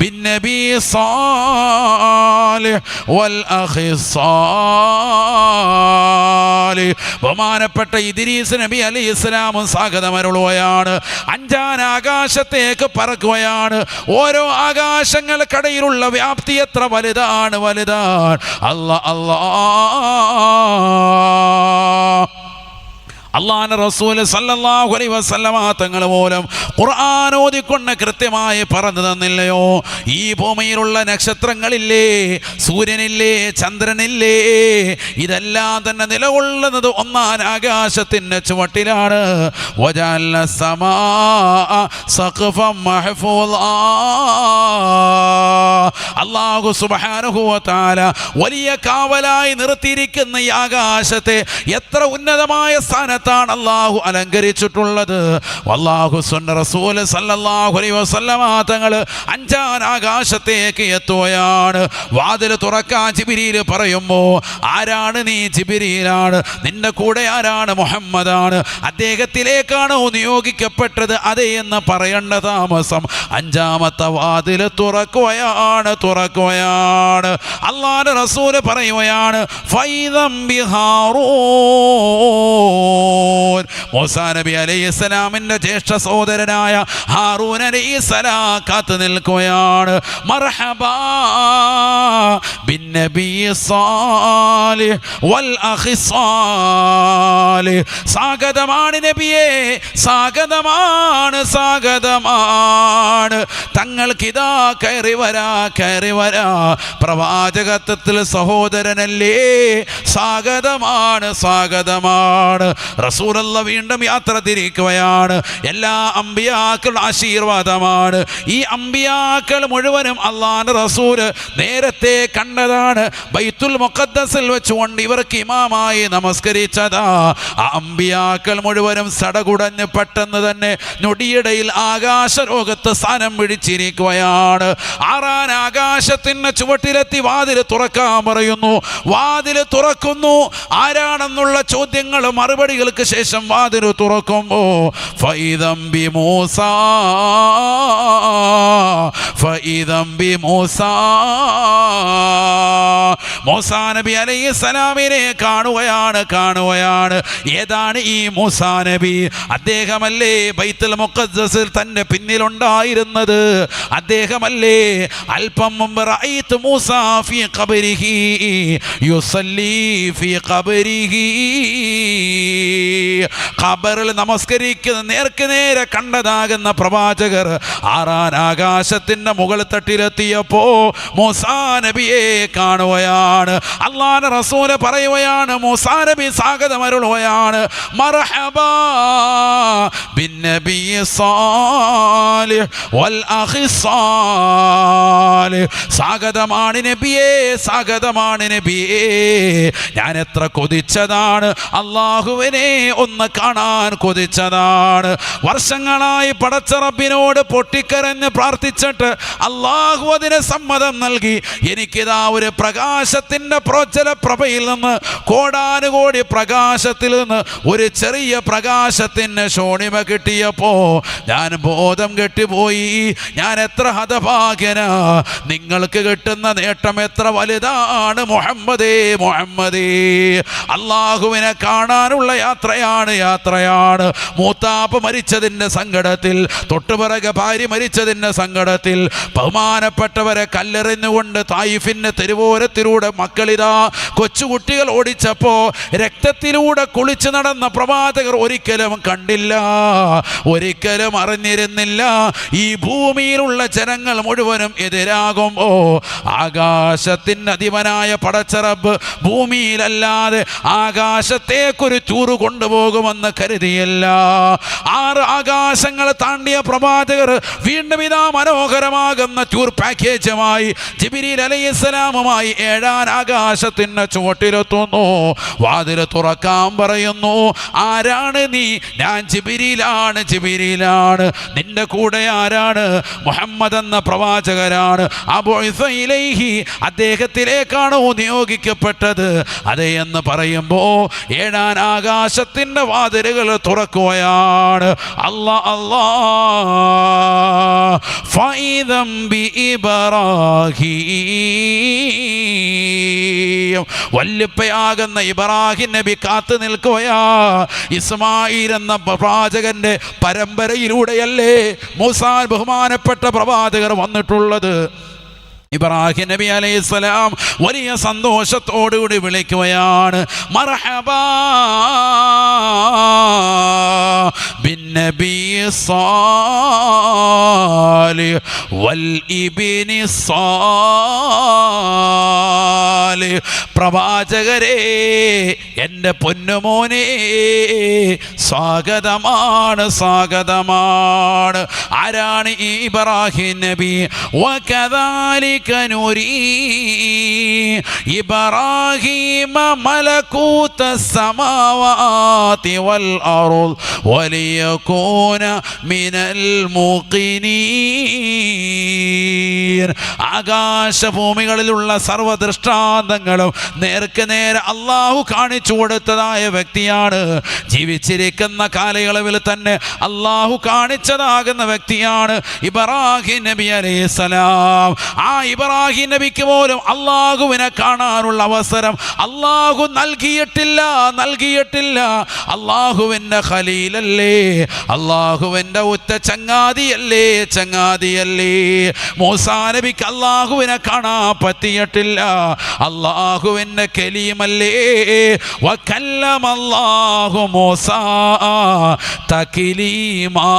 ബിന്നബി സാലിഹ് വൽ അഖി സാലിഹ്. ബഹുമാനപ്പെട്ട ഇദ്രീസ് നബി അലൈഹിസ്സലാം സ്വാഗതമരുളുകയാണ്. അഞ്ചാം ആകാശത്തേക്ക് പറക്കുകയാണ്. ഓരോ ആകാശങ്ങൾക്കിടയിലുള്ള വ്യാപ്തി എത്ര വലുതാണ്. അല്ലാഹുവിന്റെ റസൂൽ സല്ലല്ലാഹു അലൈഹി വസല്ലമ തങ്ങൾ മൂലം ഖുർആൻ ഓതിക്കൊണ്ട് കൃത്യമായി പറഞ്ഞു തന്നില്ലയോ? ഈ ഭൂമിയിലുള്ള നക്ഷത്രങ്ങളില്ലേ, സൂര്യനില്ലേ, ചന്ദ്രനില്ലേ, ഇതെല്ലാം തന്നെ നിലകൊള്ളുന്നത് ഒന്നാം ആകാശത്തിൻ്റെ ചുവട്ടിലാണ്. വജഅൽന സമാഅ സഖഫൻ മഹ്ഫൂളാ. അല്ലാഹു സുബ്ഹാനഹു വ തആല വലിയ കാവലായി നിർത്തിയിരിക്കുന്ന ഈ ആകാശത്തെ എത്ര ഉന്നതമായ സ്ഥാനത്താണ് അല്ലാഹു അലങ്കരിച്ചിട്ടുള്ളത്. അല്ലാഹുവിന്റെ റസൂൽ സല്ലല്ലാഹു അലൈഹി വസല്ലമ തങ്ങൾ അഞ്ചാം ആകാശത്തേക്ക് എത്തുകയാണ്. വാതിൽ തുറക്കാൻ ജിബ്രീൽ പറയുമ്പോൾ ആരാണ് നീ? ജിബ്രീലാണ്. നിന്റെ കൂടെ ആരാണ്? മുഹമ്മദാണ്. അദ്ദേഹത്തിലേക്കാണോ നിയോഗിക്കപ്പെട്ടത്? അതെ എന്ന് പറയേണ്ട താമസം അഞ്ചാമത്തെ വാതിൽ തുറക്കുകയാണ്. അല്ലാഹുവിന്റെ റസൂൽ പറയുകയാണ്, ഫൈദം ബിഹാറൂൻ. മൂസാ നബി അലൈഹിസ്സലാമിന്റെ ജ്യേഷ്ഠ സഹോദരനായ ഹാറൂൻ അലൈഹിസ്സലാം കാത്തു നിൽക്കുകയാണ്. മർഹബാ ബിന്നബി സാലിഹ് വൽ അഖി സാലിഹ്. സ്വാഗതമാണ് നബിയേ, സ്വാഗതമാണ്. തങ്ങൾക്കിതാ കയറി വരാ. പ്രവാചകത്വത്തിൽ സഹോദരനല്ലേ, സ്വാഗതമാണ്. റസൂലുള്ളാഹി വീണ്ടും യാത്ര തിരിക്കുകയാണ്. എല്ലാ അമ്പിയാക്കളുടെ ആശീർവാദമാണ്. ഈ അമ്പിയാക്കൾ മുഴുവനും അല്ലാഹുവിന്റെ റസൂൽ നേരത്തെ കണ്ടതാണ്. ബൈത്തുൽ മുഖദ്ദസിൽ വെച്ചുകൊണ്ട് ഇവർക്ക് ഇമാമായി നമസ്കരിച്ചതാ. ആ അമ്പിയാക്കൾ മുഴുവനും സടകുടഞ്ഞ് പെട്ടെന്ന് തന്നെ ഞൊടിയിടയിൽ ആകാശലോകത്ത് സ്ഥാനം പിടിച്ചിരിക്കുകയാണ്. ആറാം ആകാശത്തിന് ചുവട്ടിലെത്തി വാതിൽ തുറക്കാൻ പറയുന്നു. വാതിൽ തുറക്കുന്നു. ആരാണെന്നുള്ള ചോദ്യങ്ങൾ മറുപടികൾക്ക് ശേഷം വാതിൽ തുറക്കുമ്പോ ഫൈദം ബി മൂസാ മൂസാ നബി അലൈഹിസ്സലാമിനെ കാണുകയാണ്. ഏതാണ് ഈ മൂസാ നബി? അദ്ദേഹമല്ലേ ബൈത്തുൽ മുഖദ്ദസിൽ തന്റെ പിന്നിലുണ്ടായിരുന്നത്? അദ്ദേഹമല്ലേ അല്പം മുമ്പ് റഅയ്തു മൂസാ ഫീ ഖബരിഹി യുസല്ലി ഫീ ഖബരിഹി. ഖബറിൽ നമസ്കരിക്കുന്ന നേർക്ക് നേരെ കണ്ടതാകുന്ന പ്രവാചകർ ആറാം ആകാശത്തിന്റെ മുകൾ തട്ടിലെത്തിയപ്പോ മൂസാ നബിയെ കാണുകയാണ്. അല്ലാഹുവിന്റെ റസൂൽ പറയുകയാണ്, മൂസാ നബി സ്വാഗതമരുളുകയാണ്. മർഹബാ ബിന്നബി സാലിഹ് വൽ അഖി സാലിഹ്. സ്വാഗതമാണ് നബിയേ. ഞാൻ എത്ര കൊതിച്ചതാണ്, അല്ലാഹുവിനെ ഒന്ന് കാണാൻ കൊതിച്ചതാണ്. വർഷങ്ങളായി പടച്ച റബ്ബിനോട് പൊട്ടിക്കരഞ്ഞ് പ്രാർത്ഥിച്ചിട്ട് അല്ലാഹു അതിന് സമ്മതം നൽകി. എനിക്കിതാ ഒരു പ്രകാശത്തിൻ്റെ പ്രോജ്വല പ്രഭയിൽ നിന്ന്, കോടാനുകോടി പ്രകാശത്തിൽ നിന്ന് ഒരു ചെറിയ പ്രകാശത്തിന് ശോണിമ കിട്ടിയപ്പോ ഞാൻ ബോധം കെട്ടിപ്പോയി. ഞാൻ എത്ര ഹതഭാഗ്യനാ. നിങ്ങൾക്ക് കിട്ടുന്ന നേട്ടം എത്ര വലുതാണ് മുഹമ്മദേ. അല്ലാഹുവിനെ കാണാനുള്ള യാത്രയാണ്. മൂത്താപ്പ് മരിച്ചതിൻ്റെ സങ്കടത്തിൽ, തൊട്ടുപിറകെ ഭാര്യ മരിച്ചതിൻ്റെ സങ്കടത്തിൽ, ബഹുമാനപ്പെട്ടവരെ കല്ലെറിഞ്ഞുകൊണ്ട് തായിഫിൻ്റെ തെരുവോരത്തിലൂടെ അവരുടെ മക്കളിതാ കൊച്ചുകുട്ടികൾ ഓടിച്ചപ്പോ രക്തത്തിലൂടെ കുളിച്ചു നടന്ന പ്രവാചകർ ഒരിക്കലും കണ്ടില്ല, ഒരിക്കലും അറിഞ്ഞിരുന്നില്ല ഈ ഭൂമിയിലുള്ള ജനങ്ങൾ മുഴുവനും എതിരാകുമ്പോ ആകാശത്തിന് അധിപനായ പടച്ചറബ് ഭൂമിയിലല്ലാതെ ആകാശത്തേക്കൊരു ടൂറ് കൊണ്ടുപോകുമെന്ന് കരുതിയില്ല. 6 ആകാശങ്ങൾ താണ്ടിയ പ്രവാചകർ വീണ്ടും ഇതാ മനോഹരമാകുന്ന ടൂർ പാക്കേജുമായി ജിബ്രീൽ അലൈഹിസ്സലാമുമായി 7ാം ആകാശത്തിന് ചുവട്ടിലെത്തുന്നു. വാതിൽ തുറക്കാൻ പറയുന്നു. ആരാണ് നീ? ഞാൻ ജിബ്രീലാണ്. ജിബ്രീലാണ്. നിന്റെ കൂടെ ആരാണ്? മുഹമ്മദ് എന്ന പ്രവാചകരാണ്. അബുഇസ ഇലൈഹി, അദ്ദേഹത്തിലേക്കാണോ നിയോഗിക്കപ്പെട്ടത്? അതെ എന്ന് പറയുമ്പോ 7ാം ആകാശത്തിന്റെ വാതിലുകൾ തുറക്കുകയാണ്. അല്ലാ ഫൈദം ബി ഇബ്രാഹീം, വല്യപ്പയാകുന്ന ഇബ്രാഹിം നബി കാത്തു നിൽക്കുകയാ. ഇസ്മായിൽ എന്ന പ്രവാചകന്റെ പരമ്പരയിലൂടെയല്ലേ മൂസാ ബഹുമാനപ്പെട്ട പ്രവാചകർ വന്നിട്ടുള്ളത്. ഇബ്രാഹിം നബി അലൈഹിസ്സലാം വലിയ സന്തോഷത്തോടുകൂടി വിളിക്കുകയാണ്. മർഹബാ ബിന്നബി സ്വാലിഹ് വൽ ഇബ്നി സ്വാലിഹ്, പ്രവാചകരെ എൻ്റെ പൊന്നുമോനെ സ്വാഗതമാണ്, സ്വാഗതമാണ്. ആരാണ് ഈ ഇബ്രാഹിം നബി? വകദാലിക നൂരി ഇബ്രാഹിമ മലകൂത സമാവാതി വൽ അർദ് വലിയകൂന മിനൽ മുഖിനീൻ. ആകാശഭൂമികളിലുള്ള സർവ്വ ദൃഷ്ടാന്തങ്ങളും നേർക്ക് നേരെ അള്ളാഹു കാണിച്ചു കൊടുത്തതായ വ്യക്തിയാണ്. ജീവിച്ചിരിക്കുന്ന കാലയളവിൽ തന്നെ അള്ളാഹു കാണിച്ചതാകുന്ന വ്യക്തിയാണ് ഇബ്രാഹിം നബി അലൈഹിസ്സലാം. ആ ഇബ്രാഹിം നബിക്ക് പോലും അള്ളാഹുവിനെ കാണാനുള്ള അവസരം അള്ളാഹു നൽകിയിട്ടില്ല. അള്ളാഹുവിൻ്റെ ഖലീലല്ലേ, അള്ളാഹുവിൻ്റെ ഉറ്റ ചങ്ങാതിയല്ലേ. മൂസാ നബിക്ക് അള്ളാഹുവിനെ കാണാൻ പറ്റിയിട്ടില്ല. അള്ളാഹുവിൻ്റെ കലീമല്ലേ. വകല്ലമല്ലാഹു മൂസാ തക്ലീമാ,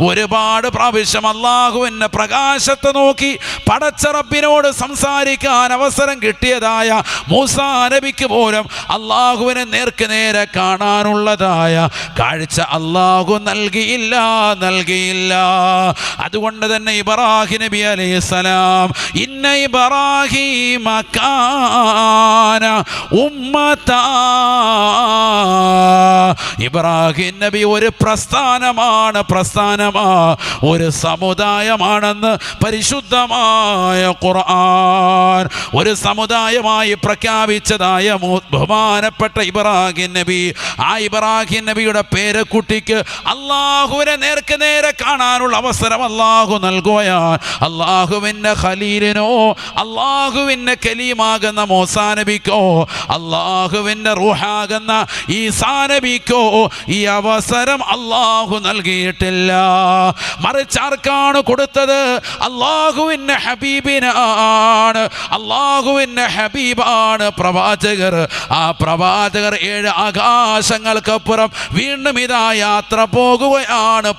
ഒരുപാട് പ്രാവശ്യം അള്ളാഹുവിൻ്റെ പ്രകാശത്തെ നോക്കി പടച്ച റബ്ബിനോട് സംസാരിക്കാൻ അവസരം കിട്ടിയതായ മൂസാ നബിക്ക് പോലും അള്ളാഹുവിനെ നേർക്ക് നേരെ കാണാനുള്ളതായ കാഴ്ച അള്ളാഹു നൽകിയില്ല. അതുകൊണ്ട് തന്നെ ഇബ്രാഹിം നബി അലൈഹിസ്സലാം ഇന്ന ഇബ്രാഹീമ കാന ഉമ്മതാ, ഇബ്രാഹിം നബി ഒരു പ്രസ്ഥാനമാണ്, ഒരു സമുദായമാണെന്ന് പരിശുദ്ധമായ ഖുർആൻ ഒരു സമുദായമായി പ്രഖ്യാപിച്ചതായ ബഹുമാനപ്പെട്ട ഇബ്രാഹിം നബി. ആ ഇബ്രാഹിം നബിയുടെ പേരക്കുട്ടിക്ക് അള്ളാഹുവിനെ നേർക്ക് നേരെ കാണാനുള്ള അവസരം അള്ളാഹു നൽകുകയാണ്. അള്ളാഹുവിൻ്റെ ഖലീലിനോ അള്ളാഹുവിൻ്റെ കലീമാകുന്ന മൂസാ നബിക്കോ അള്ളാഹുവിൻ്റെ റൂഹാകുന്ന ഈസാ നബിക്കോ ഈ അവസരം അള്ളാഹു നൽകിയിട്ടില്ല. മറിച്ച് ആർക്കാണ് കൊടുത്തത്? അള്ളാഹുവിൻ്റെ ഹബീബിനാണ്. അള്ളാഹുവിൻ്റെ ഹബീബാണ് പ്രവാചകർ. ആ പ്രവാചകർ 7 ആകാശങ്ങൾക്കപ്പുറം വീണ്ടും ഇതാ യാത്ര പോകുകയാണ്.